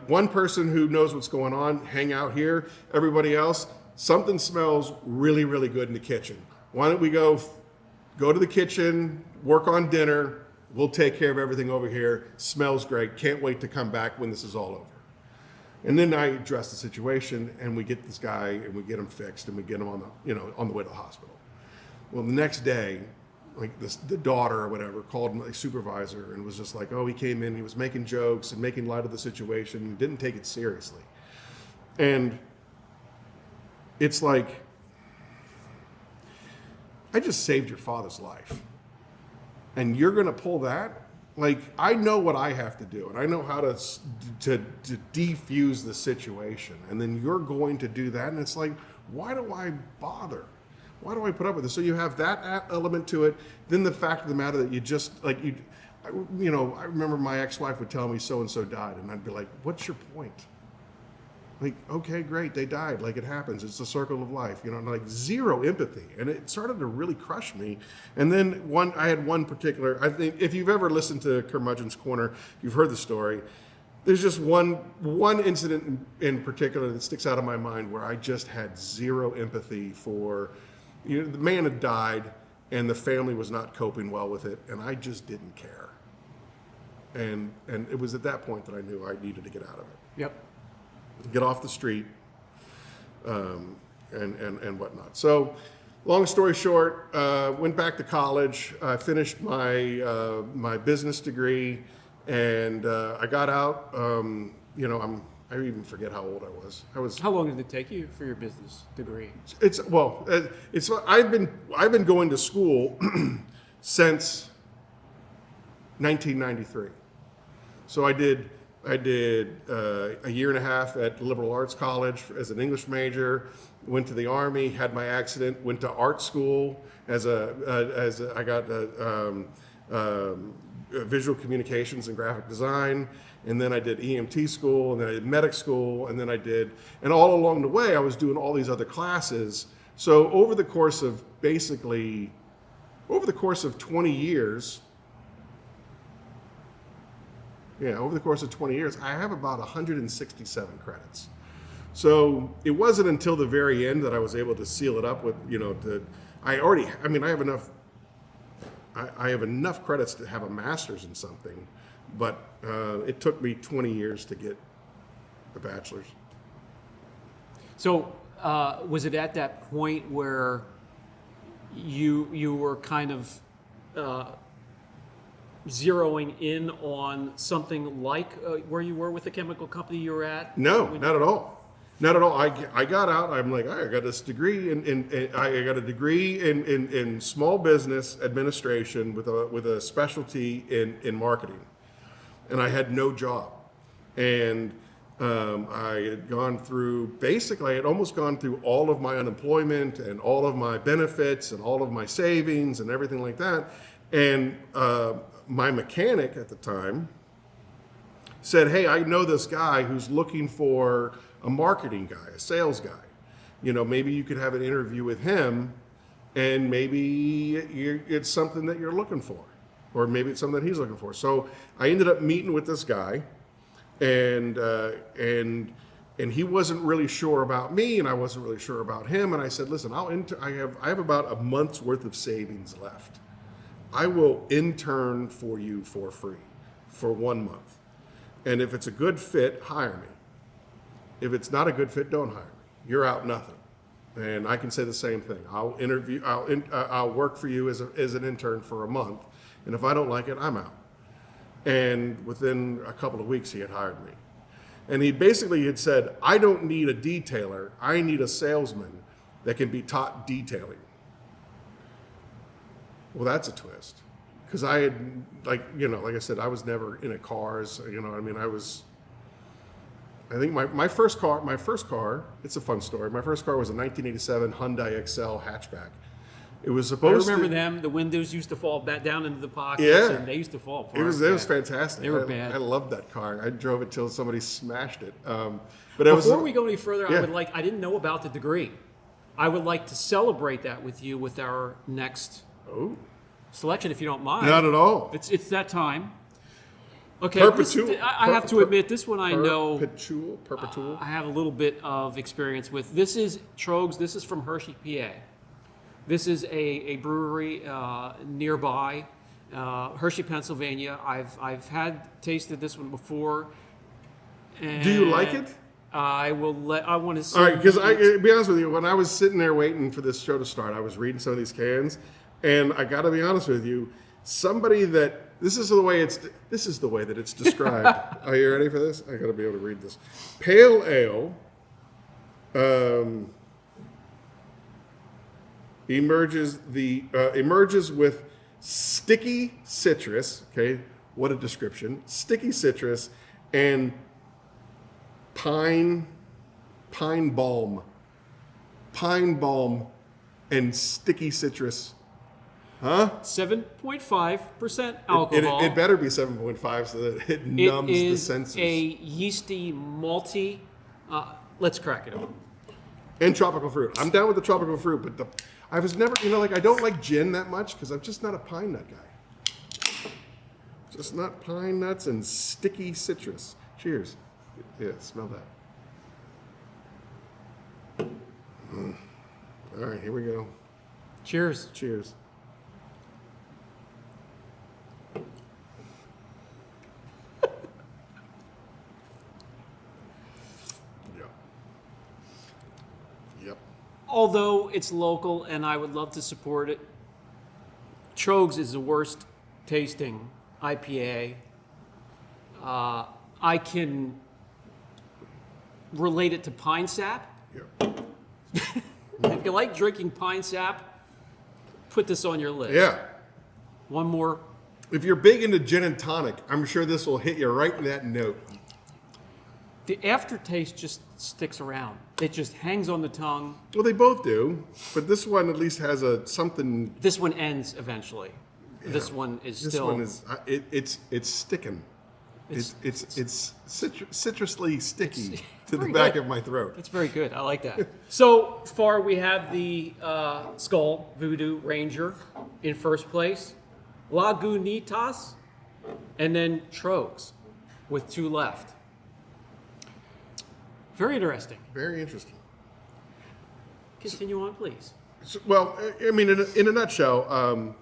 S2: one person who knows what's going on, hang out here. Everybody else, something smells really, really good in the kitchen. Why don't we go to the kitchen, work on dinner. We'll take care of everything over here. Smells great. Can't wait to come back when this is all over. And then I address the situation, and we get this guy, and we get him fixed, and we get him on the way to the hospital. Well, the next day, the daughter or whatever called my supervisor and was just like, oh, he came in, he was making jokes and making light of the situation and didn't take it seriously. And it's like, I just saved your father's life. And you're going to pull that? Like, I know what I have to do, and I know how to defuse the situation. And then you're going to do that, and it's like, why do I bother? Why do I put up with this? So you have that element to it. Then the fact of the matter that I remember my ex-wife would tell me so-and-so died. And I'd be like, what's your point? Like, okay, great, they died. Like, it happens. It's the circle of life. Like zero empathy. And it started to really crush me. And then I had one particular, I think if you've ever listened to Curmudgeon's Corner, you've heard the story. There's just one incident in particular that sticks out of my mind where I just had zero empathy for, the man had died and the family was not coping well with it, and I just didn't care. And it was at that point that I knew I needed to get out of it.
S1: Yep.
S2: Get off the street, and whatnot. So, long story short, went back to college. I finished my business degree, and I got out. I even forget how old I was.
S1: How long did it take you for your business degree?
S2: I've been going to school since 1993. So I did a year and a half at liberal arts college as an English major. Went to the Army, had my accident. Went to art school I got visual communications and graphic design. And then I did EMT school, and then I did medic school, and and all along the way, I was doing all these other classes. So over the course of 20 years, I have about 167 credits. So it wasn't until the very end that I was able to seal it up with, I have enough credits to have a master's in something, but it took me 20 years to get a bachelor's.
S1: So was it at that point where you were kind of zeroing in on something like where you were with the chemical company you were at?
S2: No, not at all. Not at all. I got out. I'm like, all right, I got this degree I got a degree in small business administration with a specialty in marketing, and I had no job, and I had gone through basically I had almost gone through all of my unemployment and all of my benefits and all of my savings and everything like that, and my mechanic at the time said, hey, I know this guy who's looking for a marketing guy, a sales guy. You know, maybe you could have an interview with him, and maybe it's something that you're looking for, or maybe it's something that he's looking for. So I ended up meeting with this guy, and he wasn't really sure about me, and I wasn't really sure about him. And I said, listen, I have about a month's worth of savings left. I will intern for you for free for 1 month. And if it's a good fit, hire me. If it's not a good fit, don't hire me. You're out nothing. And I can say the same thing. I'll work for you as an intern for a month. And if I don't like it, I'm out. And within a couple of weeks, he had hired me. And he basically had said, I don't need a detailer. I need a salesman that can be taught detailing. Well, that's a twist. Because I had, like I said, I was never in a cars. I think my first car, it's a fun story. My first car was a 1987 Hyundai Excel hatchback. It was supposed to.
S1: I remember them. The windows used to fall back down into the pockets,
S2: Yeah.
S1: and they used to fall apart.
S2: It was fantastic.
S1: They were bad.
S2: I loved that car. I drove it till somebody smashed it.
S1: Before we go any further,
S2: Yeah.
S1: I didn't know about the degree. I would like to celebrate that with you with our next selection, if you don't mind.
S2: Not at all.
S1: It's that time. Okay, I have to admit, this one I know.
S2: Perpetual.
S1: I have a little bit of experience with. This is Trogs. This is from Hershey, PA. This is a brewery nearby, Hershey, Pennsylvania. I've tasted this one before. And
S2: Do you like it?
S1: I want to see.
S2: All right, because to be honest with you, when I was sitting there waiting for this show to start, I was reading some of these cans, and I got to be honest with you, this is the way that it's described. Are you ready for this? I got to be able to read this. Pale ale emerges with sticky citrus. Okay, what a description! Sticky citrus and pine balm, and sticky citrus. Huh?
S1: 7.5% alcohol.
S2: It better be 7.5 so that it numbs the senses.
S1: It is a yeasty, malty. Let's crack it open.
S2: And tropical fruit. I'm down with the tropical fruit, but I was never, I don't like gin that much because I'm just not a pine nut guy. Just not pine nuts and sticky citrus. Cheers. Yeah, smell that. All right, here we go.
S1: Cheers.
S2: Cheers. Yep.
S1: Although it's local and I would love to support it, Trogs is the worst tasting IPA. I can relate it to pine sap.
S2: Yep.
S1: If you like drinking pine sap, put this on your list.
S2: Yeah.
S1: One more.
S2: If you're big into gin and tonic, I'm sure this will hit you right in that note.
S1: The aftertaste just sticks around. It just hangs on the tongue.
S2: Well, they both do, but this one at least has something.
S1: This one ends eventually. Yeah. This one is
S2: this
S1: still.
S2: This one is it's sticking. It's citrusly sticky to the back of my throat.
S1: That's very good. I like that. So far, we have the Skull Voodoo Ranger in first place, Lagunitas, and then Trogs with 2 left. Very interesting.
S2: Very interesting.
S1: Continue on, please.
S2: So, well, I mean, in a nutshell,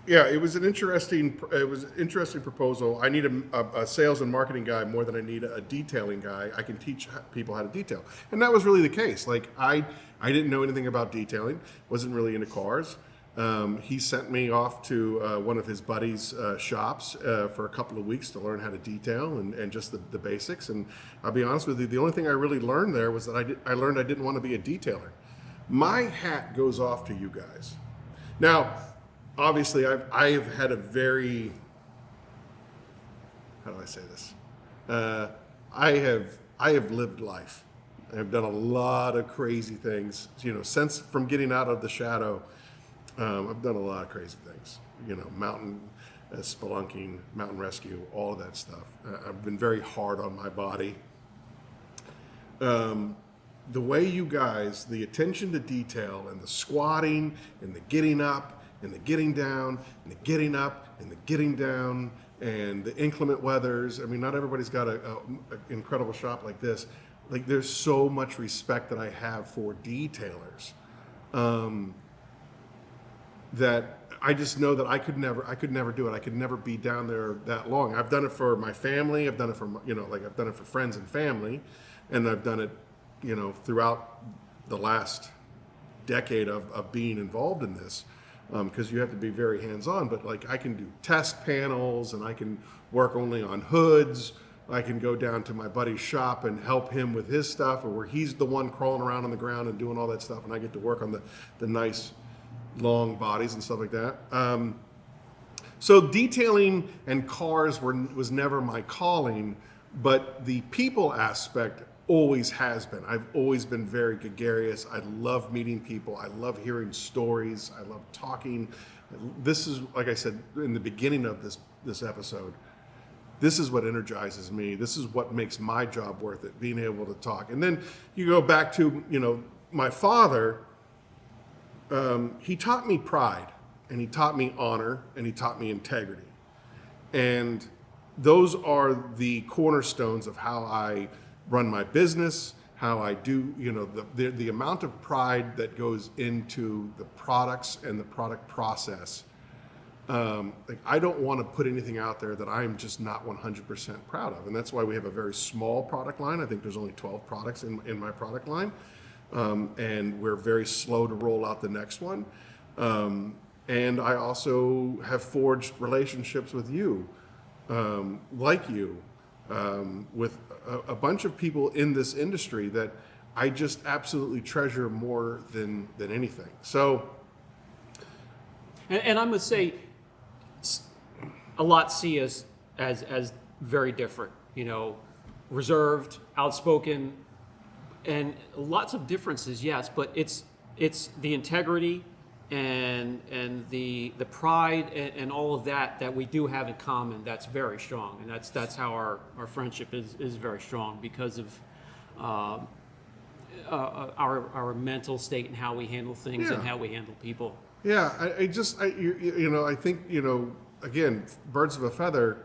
S2: Yeah, it was an interesting proposal. I need a sales and marketing guy more than I need a detailing guy. I can teach people how to detail, and that was really the case. Like I didn't know anything about detailing, wasn't really into cars. He sent me off to one of his buddies' shops for a couple of weeks to learn how to detail and just the basics. And I'll be honest with you, the only thing I really learned there was that I learned I didn't want to be a detailer. My hat goes off to you guys. Now, obviously, I have had a very, how do I say this? I have lived life. I have done a lot of crazy things. Since from getting out of the shadow, I've done a lot of crazy things. Mountain spelunking, mountain rescue, all of that stuff. I've been very hard on my body. The way you guys, the attention to detail and the squatting and the getting up and the getting down and the getting up and the getting down and the inclement weathers. I mean, not everybody's got an incredible shop like this. Like, there's so much respect that I have for detailers that I just know that I could never do it. I could never be down there that long. I've done it for my family. I've done it for, I've done it for friends and family, and I've done it, throughout the last decade of being involved in this. Because you have to be very hands-on, but like I can do test panels and I can work only on hoods. I can go down to my buddy's shop and help him with his stuff, or where he's the one crawling around on the ground and doing all that stuff, and I get to work on the nice long bodies and stuff like that. So detailing and cars was never my calling, but the people aspect always has been. I've always been very gregarious. I love meeting people. I love hearing stories. I love talking. This is, like I said in the beginning of this episode, this is what energizes me. This is what makes my job worth it, being able to talk. And then you go back to, my father, he taught me pride, and he taught me honor, and he taught me integrity. And those are the cornerstones of how I run my business, how I do, the amount of pride that goes into the products and the product process. I don't want to put anything out there that I'm just not 100% proud of. And that's why we have a very small product line. I think there's only 12 products in my product line. And we're very slow to roll out the next one. And I also have forged relationships with you, like you, with a bunch of people in this industry that I just absolutely treasure more than anything. So,
S1: and I'm gonna say, a lot see us as very different. Reserved, outspoken, and lots of differences. Yes, but it's the integrity and the pride and all of that we do have in common. That's very strong, and that's how our friendship is very strong, because of our mental state and how we handle things and how we handle people.
S2: Yeah, I think, again, birds of a feather.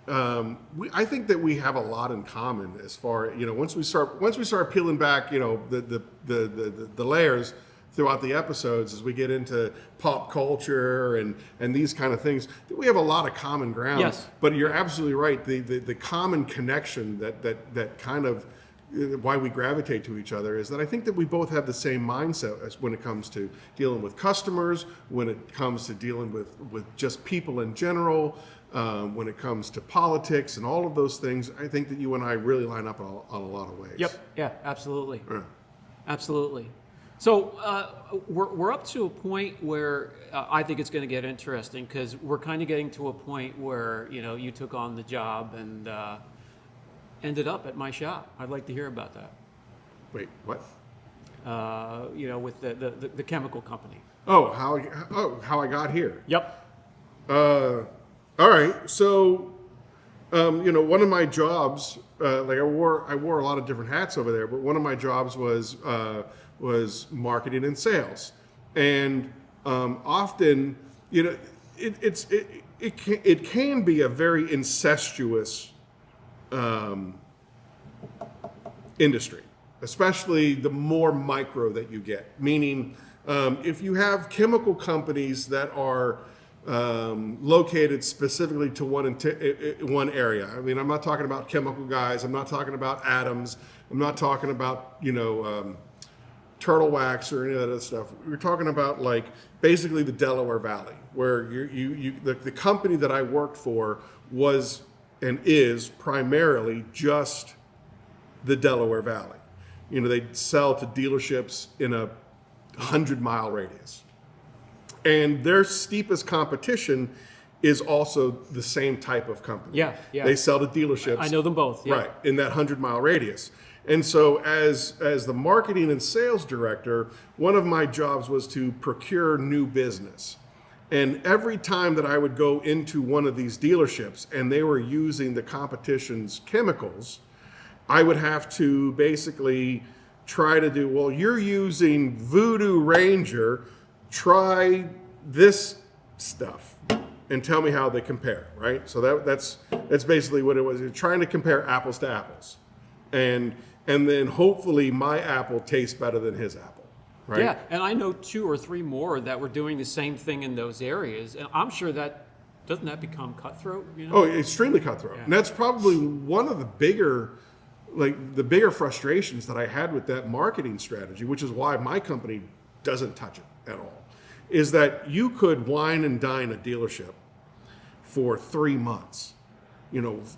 S2: I think that we have a lot in common as far, once we start peeling back, the layers throughout the episodes, as we get into pop culture and these kind of things, we have a lot of common ground.
S1: Yes.
S2: But you're absolutely right. The common connection that kind of why we gravitate to each other is that I think that we both have the same mindset as when it comes to dealing with customers, when it comes to dealing with just people in general, when it comes to politics and all of those things. I think that you and I really line up on a lot of ways.
S1: Yep. Yeah. Absolutely.
S2: Yeah.
S1: Absolutely. So we're up to a point where I think it's going to get interesting, because we're kind of getting to a point where you took on the job and ended up at my shop. I'd like to hear about that.
S2: Wait, what?
S1: With the chemical company.
S2: Oh, how I got here.
S1: Yep.
S2: All right. So, one of my jobs, I wore a lot of different hats over there, but one of my jobs was marketing and sales, and often, it can be a very incestuous industry, especially the more micro that you get. Meaning, if you have chemical companies that are located specifically to one area. I mean, I'm not talking about chemical guys. I'm not talking about atoms. I'm not talking about, turtle wax or any of that other stuff. We're talking about like basically the Delaware Valley, where the company that I worked for was and is primarily just the Delaware Valley. They sell to dealerships in a 100-mile radius. And their steepest competition is also the same type of company.
S1: Yeah.
S2: They sell to dealerships.
S1: I know them both. Yeah.
S2: Right, in that 100-mile radius. And so as the marketing and sales director, one of my jobs was to procure new business. And every time that I would go into one of these dealerships and they were using the competition's chemicals, I would have to basically try to do, well, you're using Voodoo Ranger, try this stuff and tell me how they compare, right? So that's basically what it was. You're trying to compare apples to apples. And then hopefully my apple tastes better than his apple, right?
S1: Yeah, and I know 2 or 3 more that were doing the same thing in those areas. And I'm sure doesn't that become cutthroat?
S2: Oh, extremely cutthroat. Yeah. And that's probably one of the bigger frustrations that I had with that marketing strategy, which is why my company doesn't touch it at all, is that you could wine and dine a dealership for 3 months.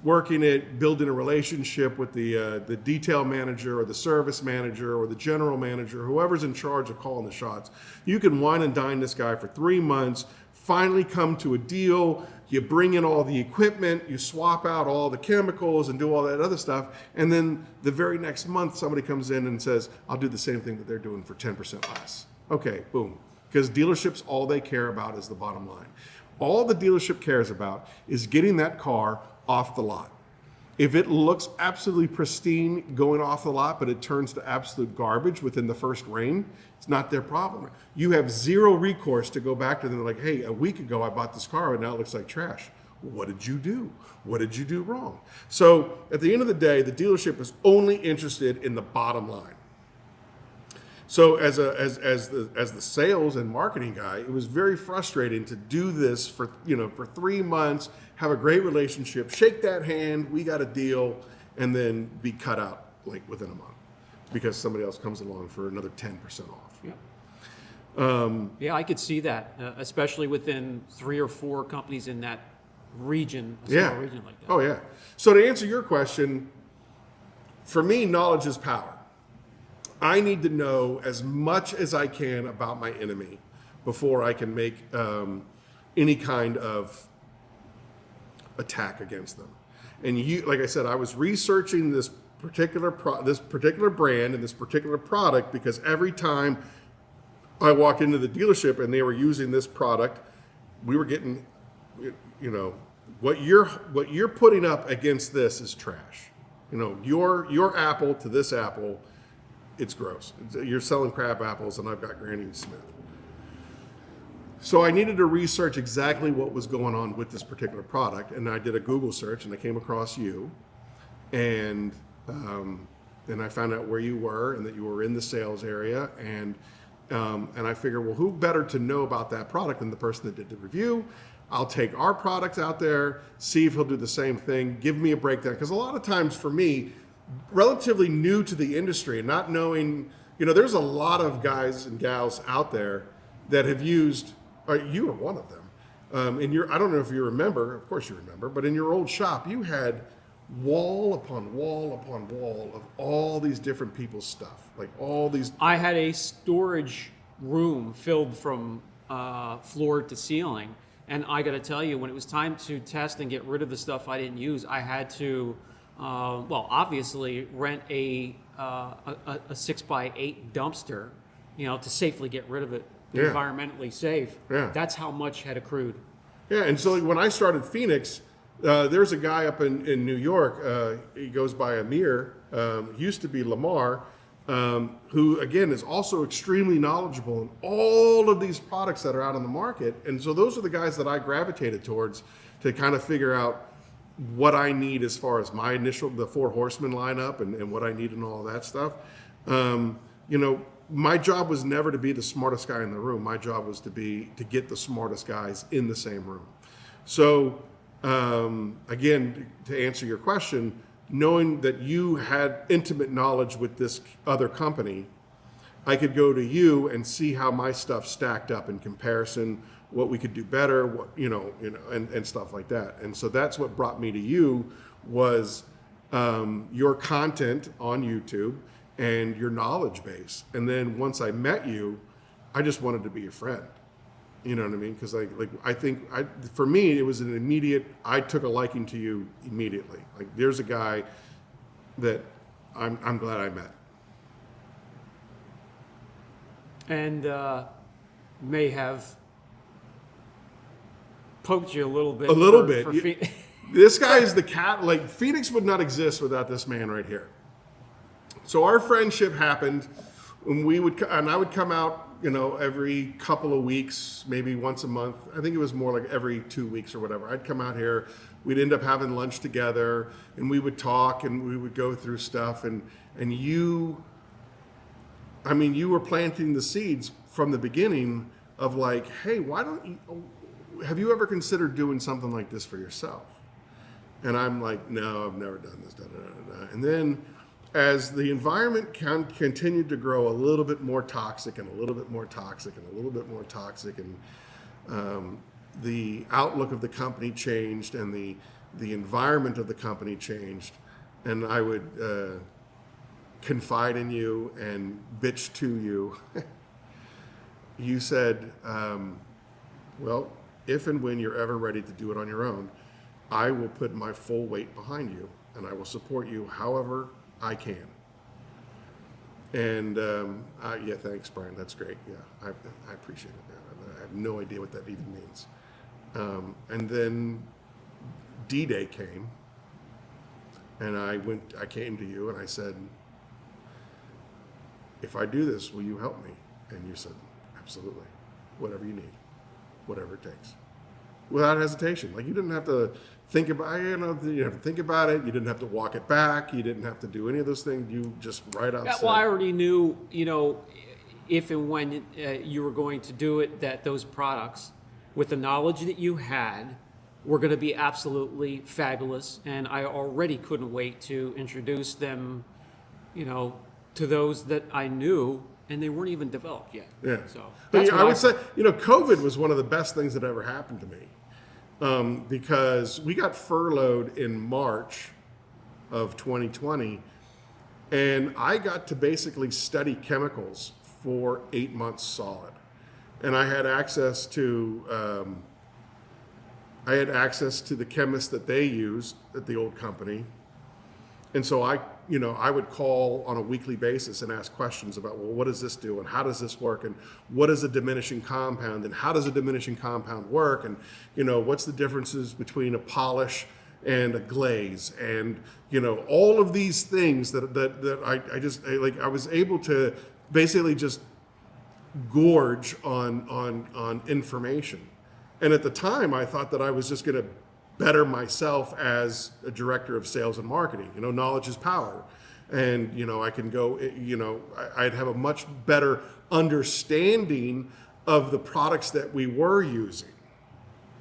S2: Working it, building a relationship with the detail manager or the service manager or the general manager, whoever's in charge of calling the shots. You can wine and dine this guy for 3 months, finally come to a deal, you bring in all the equipment, you swap out all the chemicals and do all that other stuff, and then the very next month somebody comes in and says, I'll do the same thing that they're doing for 10% less. Okay, boom. Because dealerships, all they care about is the bottom line. All the dealership cares about is getting that car off the lot. If it looks absolutely pristine going off the lot, but it turns to absolute garbage within the first rain, it's not their problem. You have zero recourse to go back to them like, hey, a week ago I bought this car and now it looks like trash. What did you do? What did you do wrong? So at the end of the day, the dealership is only interested in the bottom line. So as the sales and marketing guy, it was very frustrating to do this for 3 months, have a great relationship, shake that hand, we got a deal, and then be cut out like within a month because somebody else comes along for another 10% off.
S1: Yeah. I could see that, especially within 3 or 4 companies in that region, small region like that.
S2: Oh yeah. So to answer your question, for me, knowledge is power. I need to know as much as I can about my enemy before I can make any kind of attack against them. And like I said, I was researching this particular brand and this particular product because every time I walked into the dealership and they were using this product, we were getting, what you're putting up against this is trash. Your apple to this apple. It's gross. You're selling crab apples and I've got Granny Smith. So I needed to research exactly what was going on with this particular product. And I did a Google search and I came across you. And I found out where you were and that you were in the sales area. And I figured, well, who better to know about that product than the person that did the review? I'll take our product out there, see if he'll do the same thing, give me a breakdown. Because a lot of times for me, relatively new to the industry and not knowing, there's a lot of guys and gals out there that have used, you are one of them. I don't know if you remember, of course you remember, but in your old shop, you had wall upon wall upon wall of all these different people's stuff, like all these.
S1: I had a storage room filled from floor to ceiling. And I got to tell you, when it was time to test and get rid of the stuff I didn't use, I had to obviously rent a 6x8 dumpster, to safely get rid of it, environmentally safe.
S2: Yeah.
S1: That's how much had accrued.
S2: Yeah, and so when I started Phoenix, there's a guy up in New York, he goes by Amir, used to be Lamar, who again is also extremely knowledgeable in all of these products that are out on the market. And so those are the guys that I gravitated towards to kind of figure out what I need as far as the 4 Horsemen lineup and what I need and all of that stuff. my job was never to be the smartest guy in the room. My job was to get the smartest guys in the same room. So again, to answer your question, knowing that you had intimate knowledge with this other company, I could go to you and see how my stuff stacked up in comparison, what we could do better, what and stuff like that. And so that's what brought me to you was your content on YouTube and your knowledge base. And then once I met you, I just wanted to be your friend. You know what I mean? Because I think for me it was an immediate. I took a liking to you immediately. Like there's a guy that I'm glad I met.
S1: And may have poked you a little bit.
S2: A little bit. This guy is the cat. Like Phoenix would not exist without this man right here. So our friendship happened when I would come out, every couple of weeks, maybe once a month. I think it was more like every 2 weeks or whatever. I'd come out here. We'd end up having lunch together, and we would talk, and we would go through stuff. And you were planting the seeds from the beginning of like, hey, have you ever considered doing something like this for yourself? And I'm like, no, I've never done this. Da, da, da, da. And then as the environment continued to grow a little bit more toxic and a little bit more toxic and a little bit more toxic, and the outlook of the company changed and the environment of the company changed, and I would confide in you and bitch to you, you said, well, if and when you're ever ready to do it on your own, I will put my full weight behind you and I will support you however I can. And yeah, thanks, Brian. That's great. Yeah, I appreciate it, man. I have no idea what that even means. And then D-Day came, and I came to you and I said, if I do this, will you help me? And you said, absolutely. Whatever you need, whatever it takes. Without hesitation. Like you didn't have to think about you didn't have to think about it. You didn't have to walk it back. You didn't have to do any of those things. You just right out said.
S1: Well, I already knew, if and when you were going to do it, that those products, with the knowledge that you had, were going to be absolutely fabulous. And I already couldn't wait to introduce them, to those that I knew, and they weren't even developed yet.
S2: Yeah.
S1: So
S2: I would say, COVID was one of the best things that ever happened to me, because we got furloughed in March of 2020, and I got to basically study chemicals for 8 months solid, and I had access to the chemists that they used at the old company, and so I would call on a weekly basis and ask questions about, well, what does this do? And how does this work? And what is a diminishing compound? And how does a diminishing compound work? And, what's the differences between a polish and a glaze? And, all of these things that I was able to basically just gorge on information. And at the time, I thought that I was just going to better myself as a director of sales and marketing. Knowledge is power. And, I can go, I'd have a much better understanding of the products that we were using,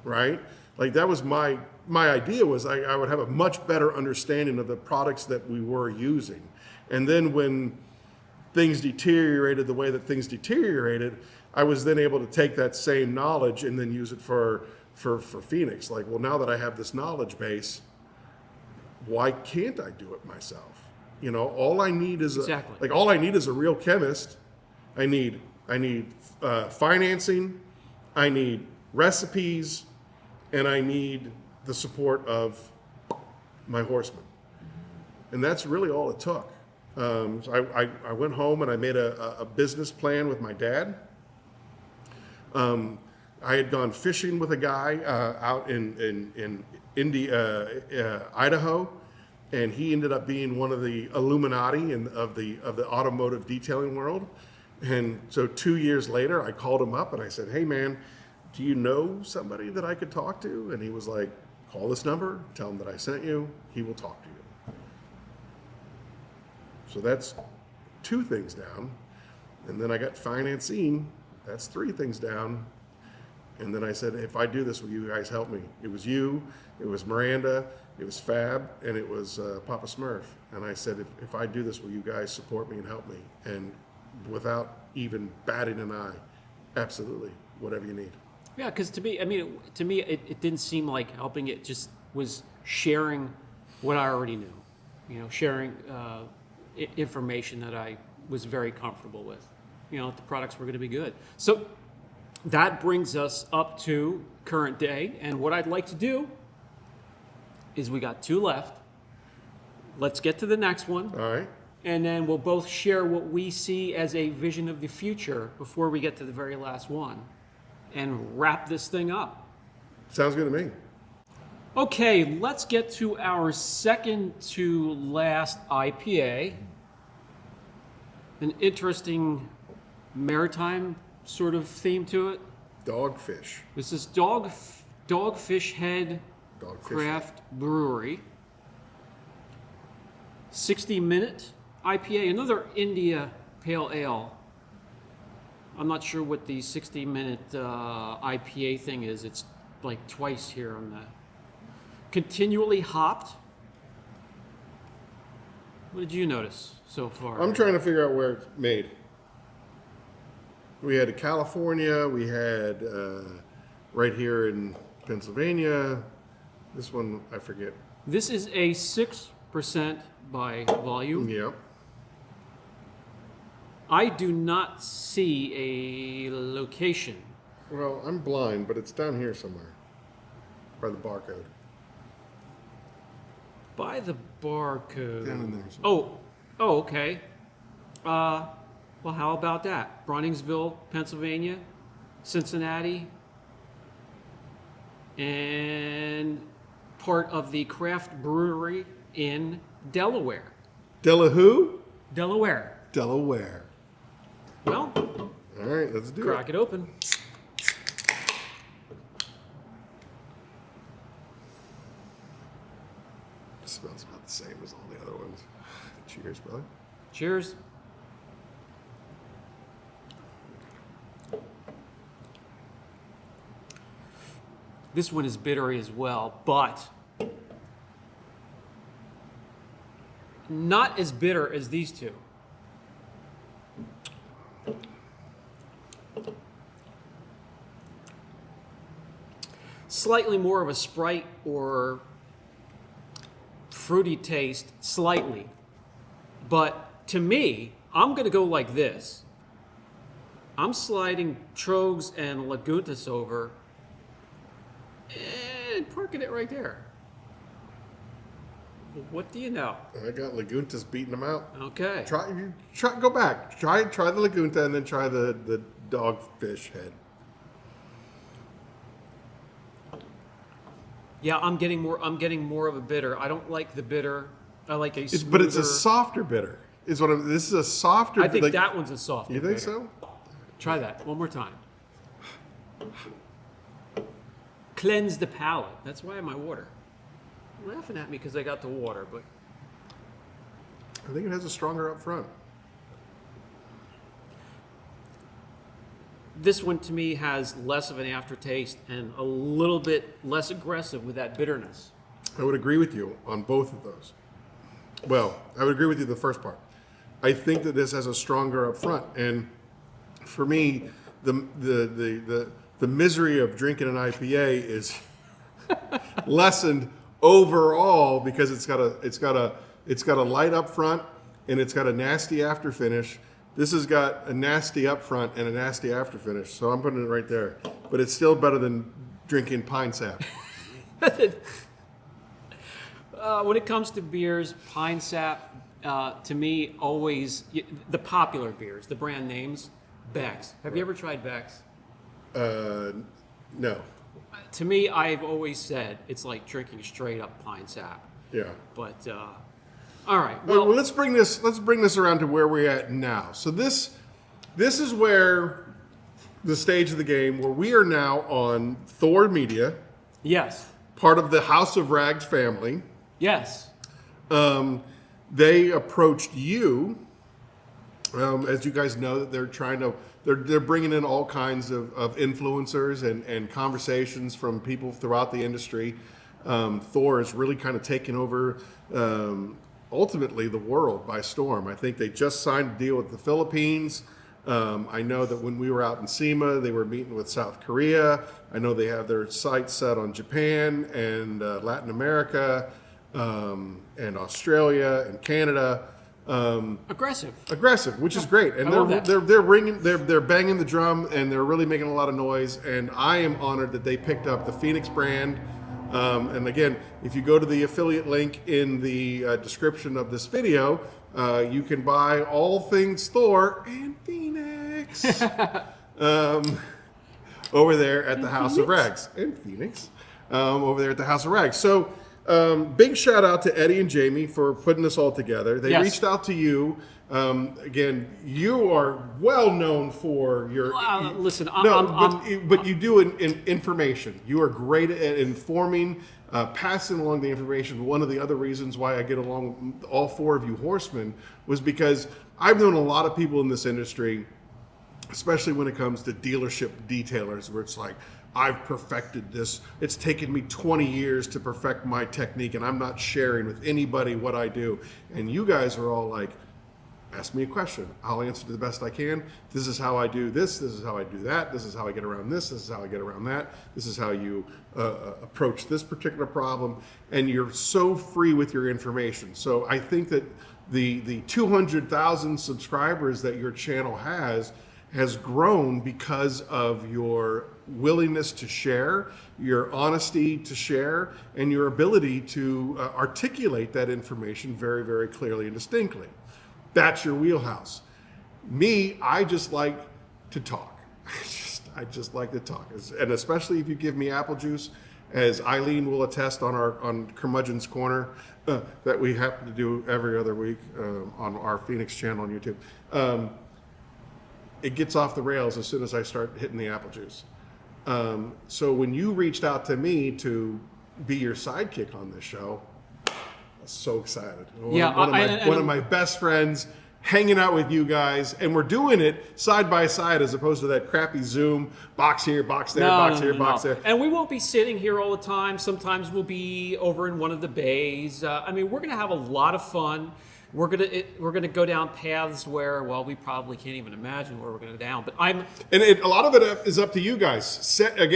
S2: right? Like that was my idea was I would have a much better understanding of the products that we were using. And then when things deteriorated the way that things deteriorated, I was then able to take that same knowledge and then use it for Phoenix. Like, well, now that I have this knowledge base, why can't I do it myself? All I need is all I need is a real chemist. I need financing, I need recipes, and I need the support of my horsemen. And that's really all it took. So I went home and I made a business plan with my dad. I had gone fishing with a guy out in Idaho, and he ended up being one of the Illuminati of the automotive detailing world. And so 2 years later, I called him up and I said, "Hey man, do you know somebody that I could talk to?" And he was like, "Call this number, tell him that I sent you. He will talk to you." So that's 2 things down. And then I got financing. That's 3 things down. And then I said, if I do this, will you guys help me? It was you, it was Miranda, it was Fab, and it was Papa Smurf. And I said, if I do this, will you guys support me and help me? And without even batting an eye, absolutely, whatever you need.
S1: Yeah, because to me, it didn't seem like helping. It just was sharing what I already knew. Sharing information that I was very comfortable with. The products were going to be good. So that brings us up to current day. And what I'd like to do is we got 2 left. Let's get to the next one.
S2: All right.
S1: And then we'll both share what we see as a vision of the future before we get to the very last one and wrap this thing up.
S2: Sounds good to me.
S1: Okay, let's get to our second to last IPA. An interesting maritime sort of theme to it.
S2: Dogfish.
S1: This is Dogfish Head Craft Brewery. 60-minute IPA, another India Pale Ale. I'm not sure what the 60-minute IPA thing is. It's like twice here on the... Continually hopped. What did you notice so far?
S2: I'm trying to figure out where it's made. We had California, we had right here in Pennsylvania. This one, I forget.
S1: This is a 6% by volume.
S2: Yep.
S1: I do not see a location.
S2: Well, I'm blind, but it's down here somewhere by the barcode.
S1: By the barcode.
S2: Down in there.
S1: Oh, okay. Well, how about that? Browningsville, Pennsylvania, Cincinnati, and part of the craft brewery in Delaware.
S2: Who?
S1: Delaware.
S2: Delaware.
S1: Well,
S2: All right, let's do
S1: crack it open.
S2: It smells about the same as all the other ones. Cheers, brother.
S1: Cheers. This one is bitter as well, but not as bitter as these two. Slightly more of a Sprite or fruity taste, slightly. But to me, I'm going to go like this. I'm sliding Trogs and Laguntas over and parking it right there. What do you know?
S2: I got Laguntas beating them out.
S1: Okay.
S2: Go back. Try the Lagunta and then try the Dogfish Head.
S1: Yeah, I'm getting more of a bitter. I don't like the bitter. I like a smoother.
S2: But it's a softer bitter. This is a softer.
S1: I think that one's a softer.
S2: You think
S1: bitter.
S2: so?
S1: Try that one more time. Cleanse the palate. That's why my water. You're laughing at me because I got the water, but
S2: I think it has a stronger up front.
S1: this one to me has less of an aftertaste and a little bit less aggressive with that bitterness.
S2: I would agree with you on both of those. Well, I would agree with you the first part. I think that this has a stronger up front, and for me, the misery of drinking an IPA is lessened overall because it's got a light up front and it's got a nasty after finish. This has got a nasty up front and a nasty after finish, so I'm putting it right there. But it's still better than drinking pine sap.
S1: When it comes to beers, pine sap, to me, always, the popular beers, the brand names, Beck's. Have you ever tried Beck's?
S2: No.
S1: To me, I've always said it's like drinking straight up pine sap.
S2: Yeah.
S1: But, all right.
S2: Well, let's bring this around to where we're at now. So this is where the stage of the game where we are now on Thor Media,
S1: Yes.
S2: part of the House of Rags family.
S1: Yes.
S2: They approached you As you guys know, that they're bringing in all kinds of influencers and conversations from people throughout the industry. Thor is really kind of taking over ultimately the world by storm. I think they just signed a deal with the Philippines. I know that when we were out in SEMA, they were meeting with South Korea. I know they have their sights set on Japan and Latin America and Australia and Canada. Aggressive, which is great, and they're banging the drum, and they're really making a lot of noise. And I am honored that they picked up the Phoenix brand. And again, if you go to the affiliate link in the description of this video, you can buy all things Thor and Phoenix over there at the House of Rags and Phoenix over there at the House of Rags. So. Big shout out to Eddie and Jamie for putting this all together. They reached out to you. Again, you are well known for your.
S1: Listen,
S2: but you do in information. You are great at informing, passing along the information. One of the other reasons why I get along with all four of you horsemen was because I've known a lot of people in this industry, especially when it comes to dealership detailers, where it's like, I've perfected this. It's taken me 20 years to perfect my technique, and I'm not sharing with anybody what I do. And you guys are all like, ask me a question. I'll answer to the best I can. This is how I do this. This is how I do that. This is how I get around this. This is how I get around that. This is how you approach this particular problem. And you're so free with your information. So I think that the 200,000 subscribers that your channel has grown because of your willingness to share, your honesty to share, and your ability to articulate that information very, very clearly and distinctly. That's your wheelhouse. Me, I just like to talk. I just like to talk. And especially if you give me apple juice, as Eileen will attest on Curmudgeon's Corner, that we happen to do every other week on our Phoenix channel on YouTube. It gets off the rails as soon as I start hitting the apple juice. So when you reached out to me to be your sidekick on this show, I was so excited. One of my best friends hanging out with you guys, and we're doing it side by side as opposed to that crappy Zoom box here, box there, box there.
S1: And we won't be sitting here all the time. Sometimes we'll be over in one of the bays. We're going to have a lot of fun. We're gonna go down paths where, well, we probably can't even imagine where we're gonna go down. But a
S2: lot of it is up to you guys. Send us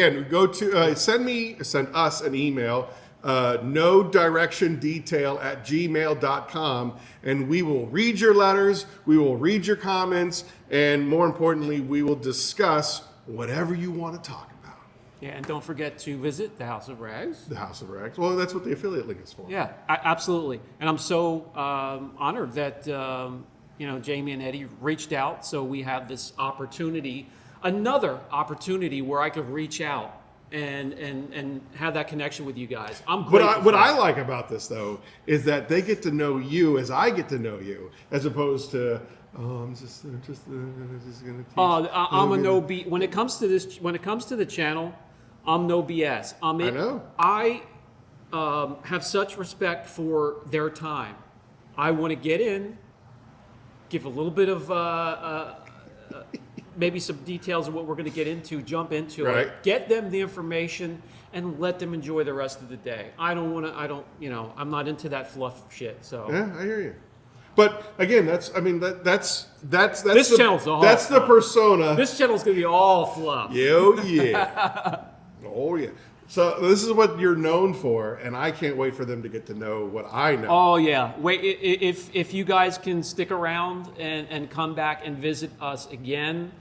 S2: an email, nodirectiondetail@gmail.com, and we will read your letters, we will read your comments, and more importantly, we will discuss whatever you want to talk about.
S1: Yeah, and don't forget to visit the House of Rags.
S2: The House of Rags. Well, that's what the affiliate link is for.
S1: Yeah, absolutely. And I'm so honored that Jamie and Eddie reached out, so we have this opportunity, another opportunity where I could reach out and have that connection with you guys. I'm grateful.
S2: What I like about this though is that they get to know you as I get to know you, as opposed to. I'm just gonna teach.
S1: I'm a no B. When it comes to this, when it comes to the channel, I'm no BS.
S2: I know.
S1: I have such respect for their time. I want to get in, give a little bit of maybe some details of what we're going to get into, jump into it, get them the information, and let them enjoy the rest of the day. I'm not into that fluff shit. So
S2: yeah, I hear you. But again, that's
S1: this
S2: the,
S1: channel's all
S2: that's
S1: fluff.
S2: The persona.
S1: This channel's gonna be all fluff.
S2: Yeah. Oh yeah. So this is what you're known for, and I can't wait for them to get to know what I know.
S1: Oh yeah. Wait, if you guys can stick around and come back and visit us again,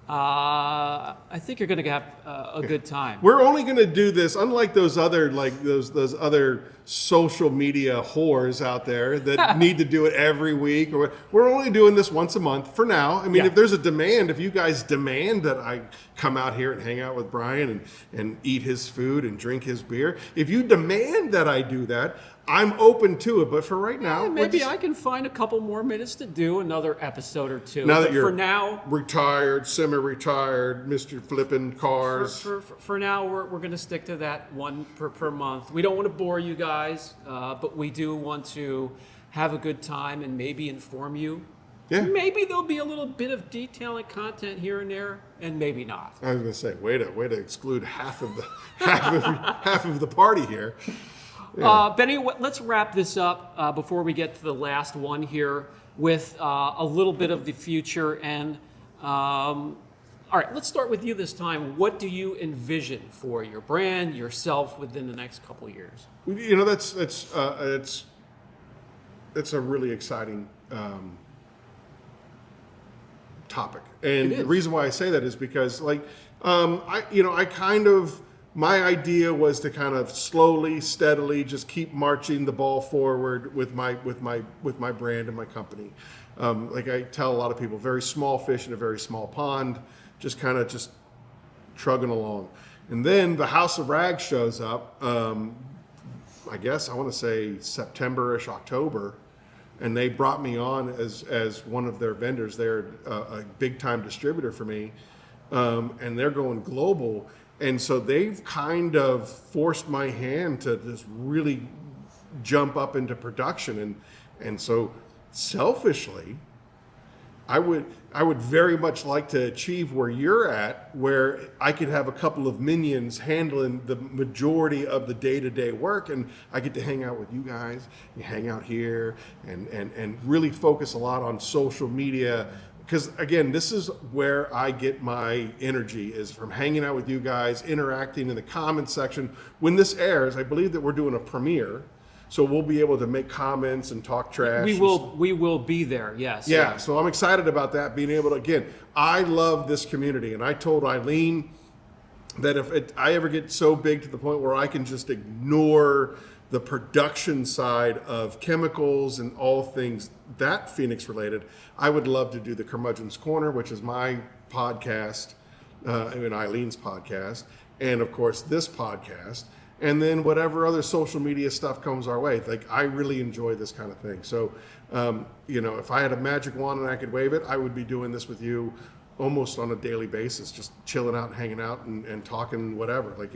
S1: I think you're gonna have a good time.
S2: We're only gonna do this, unlike those other those other social media whores out there that need to do it every week. We're only doing this once a month for now. I mean, if there's a demand, if you guys demand that I come out here and hang out with Brian and eat his food and drink his beer, if you demand that I do that, I'm open to it. But for right now,
S1: maybe I can find a couple more minutes to do another episode or two.
S2: Now that you're
S1: for now
S2: retired, semi-retired, Mr. Flipping Cars.
S1: For now, we're going to stick to that one per month. We don't want to bore you guys, but we do want to have a good time and maybe inform you
S2: Yeah.
S1: Maybe there'll be a little bit of detailing content here and there, and maybe not.
S2: I was going to say, way to exclude half of the half of the party here.
S1: Benny, let's wrap this up before we get to the last one here with a little bit of the future. And all right, let's start with you this time. What do you envision for your brand, yourself, within the next couple of years?
S2: You know, it's a really exciting topic, and the reason why I say that is because, like, my idea was to kind of slowly, steadily, just keep marching the ball forward with my brand and my company. Like I tell a lot of people, very small fish in a very small pond, just trugging along. And then the House of Rags shows up. I guess I want to say September-ish, October. And they brought me on as one of their vendors. They're a big time distributor for me, and they're going global. And so they've kind of forced my hand to just really jump up into production. And so selfishly, I would very much like to achieve where you're at, where I could have a couple of minions handling the majority of the day-to-day work, and I get to hang out with you guys, and hang out here, and really focus a lot on social media. Because again, this is where I get my energy, is from hanging out with you guys, interacting in the comment section. When this airs, I believe that we're doing a premiere. So we'll be able to make comments and talk trash.
S1: We will be there, yes.
S2: Yeah, so I'm excited about that, being able to, again, I love this community. And I told Eileen that if I ever get so big to the point where I can just ignore the production side of chemicals and all things that Phoenix related, I would love to do the Curmudgeon's Corner, which is my podcast, and Eileen's podcast, and of course this podcast. And then whatever other social media stuff comes our way. Like, I really enjoy this kind of thing. So, if I had a magic wand and I could wave it, I would be doing this with you almost on a daily basis, just chilling out and hanging out and talking whatever, like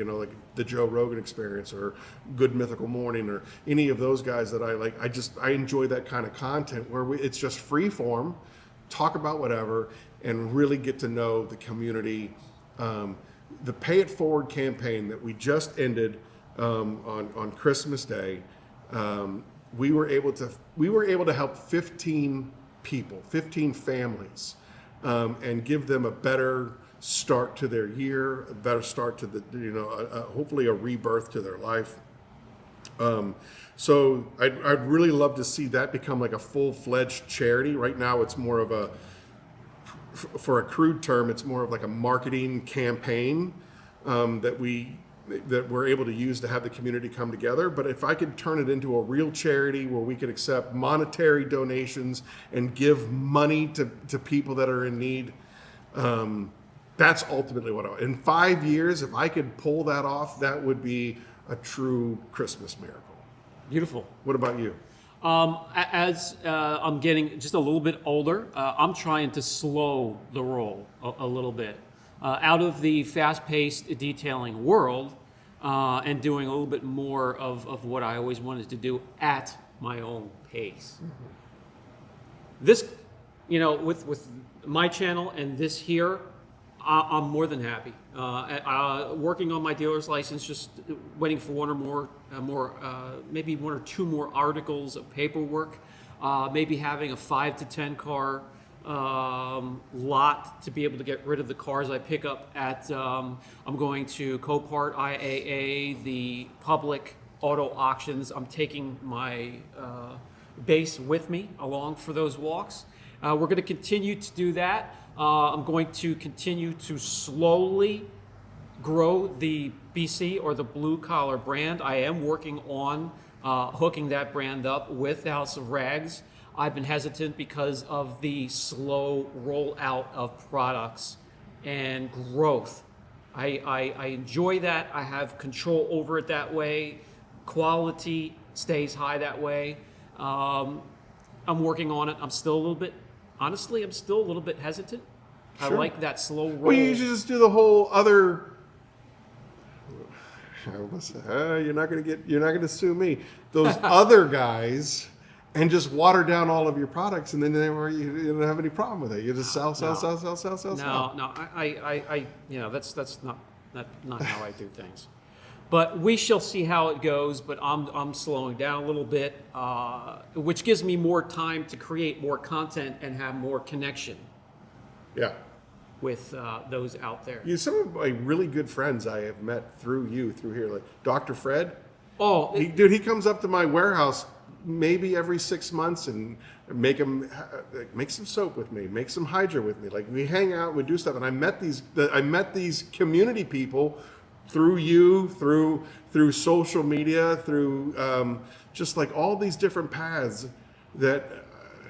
S2: the Joe Rogan Experience or Good Mythical Morning or any of those guys that I like. I enjoy that kind of content where it's just free form, talk about whatever, and really get to know the community. The Pay It Forward campaign that we just ended on Christmas Day, we were able to help 15 people, 15 families, and give them a better start to their year, a better start to the hopefully a rebirth to their life. So I'd really love to see that become like a full-fledged charity. Right now, it's more of a, for a crude term, it's more of like a marketing campaign that we're able to use to have the community come together. But if I could turn it into a real charity where we could accept monetary donations and give money to people that are in need, that's ultimately what I want. In 5 years, if I could pull that off, that would be a true Christmas miracle.
S1: Beautiful.
S2: What about you?
S1: As I'm getting just a little bit older, I'm trying to slow the roll a little bit. Out of the fast-paced detailing world, and doing a little bit more of what I always wanted to do at my own pace. Mm-hmm. This, with my channel and this here, I'm more than happy. Working on my dealer's license, just waiting for maybe one or two more articles of paperwork, maybe having a 5 to 10 car lot to be able to get rid of the cars I pick up at, I'm going to Copart, IAA, the public auto auctions. I'm taking my base with me along for those walks. We're going to continue to do that. I'm going to continue to slowly grow the BC or the blue collar brand. I am working on hooking that brand up with House of Rags. I've been hesitant because of the slow rollout of products and growth. I enjoy that. I have control over it that way. Quality stays high that way. I'm working on it. I'm still a little bit hesitant. Sure. I like that slow roll.
S2: Well, you just do the whole other. You're not gonna sue me. Those other guys and just water down all of your products, and then you don't have any problem with it. You just sell.
S1: No, I that's not how I do things. But we shall see how it goes. But I'm slowing down a little bit, which gives me more time to create more content and have more connection.
S2: Yeah.
S1: With those out there.
S2: Some of my really good friends I have met through here, like Dr. Fred.
S1: Oh,
S2: He comes up to my warehouse maybe every 6 months and make some soap with me, make some Hydra with me. Like, we hang out, we do stuff, and I met these community people through you, through social media, through just like all these different paths. That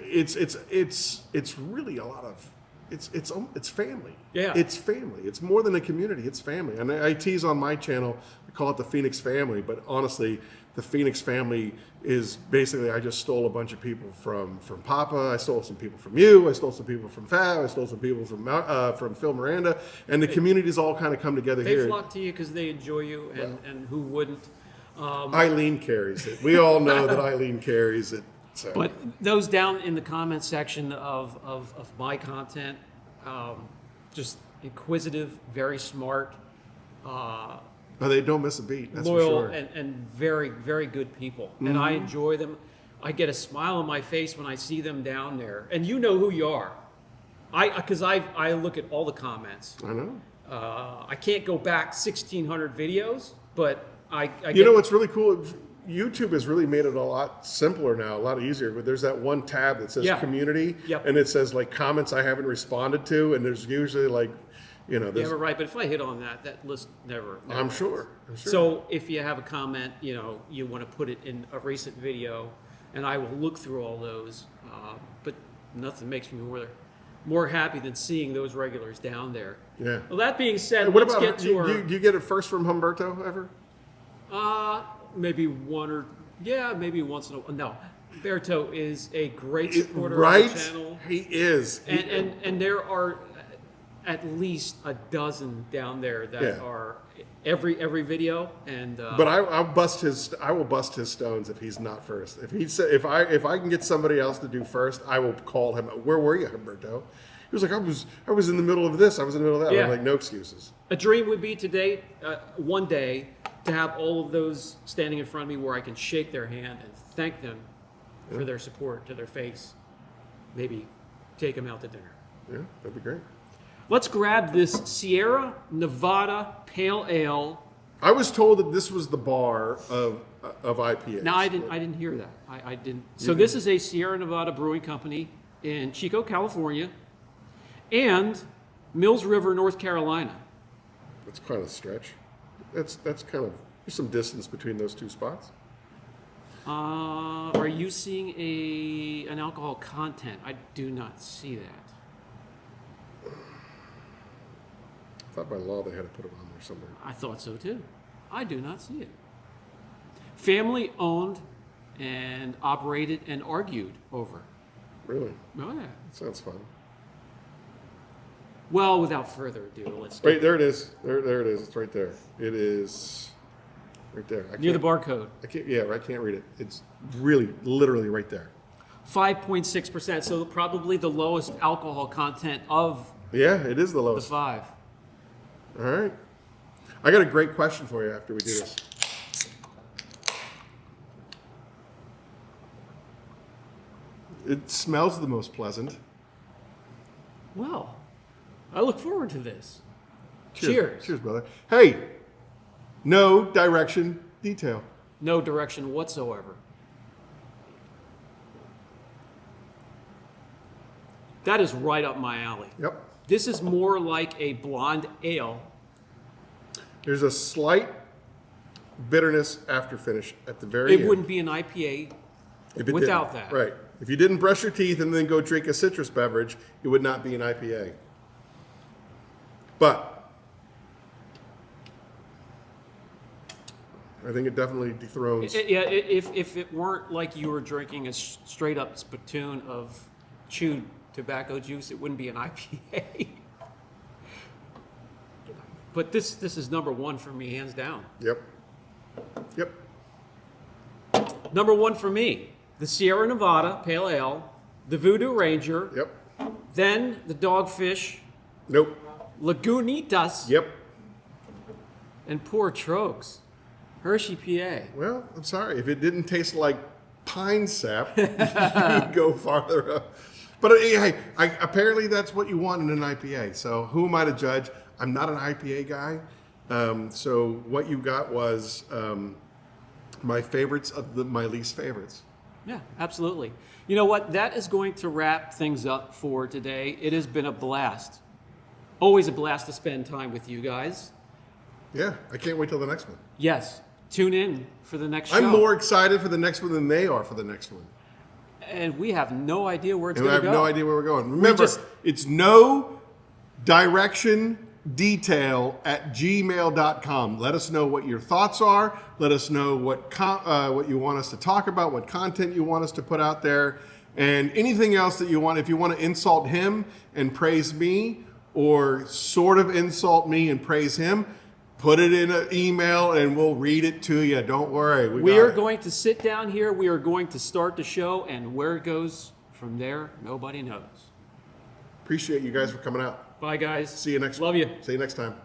S2: it's really a lot of. It's family.
S1: Yeah.
S2: It's family. It's more than a community. It's family. And I tease on my channel, I call it the Phoenix family, but honestly, the Phoenix family is basically, I just stole a bunch of people from Papa. I stole some people from you. I stole some people from Fab. I stole some people from Phil Miranda. And the communities all kind of come together here.
S1: They flock to you because they enjoy you, and who wouldn't?
S2: Eileen carries it. We all know that Eileen carries it. So.
S1: But those down in the comment section of my content, just inquisitive, very smart,
S2: they don't miss a beat. That's
S1: loyal,
S2: for sure.
S1: and very, very good people. And I enjoy them. I get a smile on my face when I see them down there. And you know who you are. Because I look at all the comments.
S2: I know.
S1: I can't go back 1,600 videos, but I
S2: You know what's really cool? YouTube has really made it a lot simpler now, a lot easier. But there's that one tab that says community, and it says like comments I haven't responded to, and there's usually like,
S1: Yeah, but right. But if I hit on that list never.
S2: I'm sure.
S1: So if you have a comment, you want to put it in a recent video, and I will look through all those. But nothing makes me more happy than seeing those regulars down there.
S2: Yeah.
S1: Well, that being said,
S2: what
S1: let's
S2: about,
S1: get to our.
S2: Do you get it first from Humberto ever?
S1: Maybe maybe once in a while. No, Berto is a great supporter
S2: right?
S1: of the channel.
S2: He is.
S1: And there are at least a dozen down there that are every video. And
S2: but I will bust his stones if he's not first. If I can get somebody else to do first, I will call him. Where were you, Humberto? He was like, I was in the middle of this. I was in the middle of that.
S1: Yeah.
S2: I'm like, no excuses.
S1: A dream would be one day, to have all of those standing in front of me where I can shake their hand and thank them for their support to their face. Maybe take them out to dinner.
S2: Yeah, that'd be great.
S1: Let's grab this Sierra Nevada Pale Ale.
S2: I was told that this was the bar of IPAs.
S1: No, I didn't hear that. I didn't. So this is a Sierra Nevada Brewing Company in Chico, California, and Mills River, North Carolina.
S2: That's kind of a stretch. That's kind of, there's some distance between those two spots.
S1: Are you seeing an alcohol content? I do not see that.
S2: I thought by law they had to put it on there somewhere.
S1: I thought so too. I do not see it. Family owned and operated and argued over.
S2: Really?
S1: Oh yeah.
S2: That sounds fun.
S1: Well, without further ado, let's.
S2: Wait, there it is. There it is. It's right there. It is right there.
S1: Near the barcode.
S2: I can't read it. It's really, literally right there.
S1: 5.6%. So probably the lowest alcohol content of.
S2: Yeah, it is the lowest.
S1: The 5.
S2: All right. I got a great question for you after we do this. It smells the most pleasant.
S1: Well, I look forward to this. Cheers.
S2: Cheers, brother. Hey, no direction, detail.
S1: No direction whatsoever. That is right up my alley.
S2: Yep.
S1: This is more like a blonde ale.
S2: There's a slight bitterness after finish at the very end.
S1: It wouldn't be an IPA without that.
S2: Right. If you didn't brush your teeth and then go drink a citrus beverage, it would not be an IPA. But I think it definitely dethrones.
S1: If it weren't like you were drinking a straight up spittoon of chewed tobacco juice, it wouldn't be an IPA. But this is number one for me, hands down.
S2: Yep.
S1: Number one for me. the Sierra Nevada Pale Ale, the Voodoo Ranger,
S2: Yep.
S1: then the Dogfish,
S2: Nope.
S1: Lagunitas,
S2: Yep.
S1: and poor Trogs, Hershey, PA.
S2: Well, I'm sorry. If it didn't taste like pine sap, you'd go farther up. But hey, apparently that's what you want in an IPA. So who am I to judge? I'm not an IPA guy. So what you got was my favorites of my least favorites.
S1: Yeah, absolutely. You know what? That is going to wrap things up for today. It has been a blast. Always a blast to spend time with you guys.
S2: Yeah, I can't wait till the next one.
S1: Yes, tune in for the next show.
S2: I'm more excited for the next one than they are for the next one.
S1: And we have no idea where it's
S2: And I
S1: going
S2: have
S1: to go.
S2: no idea where we're going. Remember, it's no direction detail at gmail.com. Let us know what your thoughts are. Let us know what you want us to talk about, what content you want us to put out there, and anything else that you want. If you want to insult him and praise me, or sort of insult me and praise him, put it in an email and we'll read it to you. Don't worry.
S1: We are going to sit down here. We are going to start the show, and where it goes from there, nobody knows.
S2: Appreciate you guys for coming out.
S1: Bye, guys.
S2: See you next.
S1: Love you.
S2: See you next time.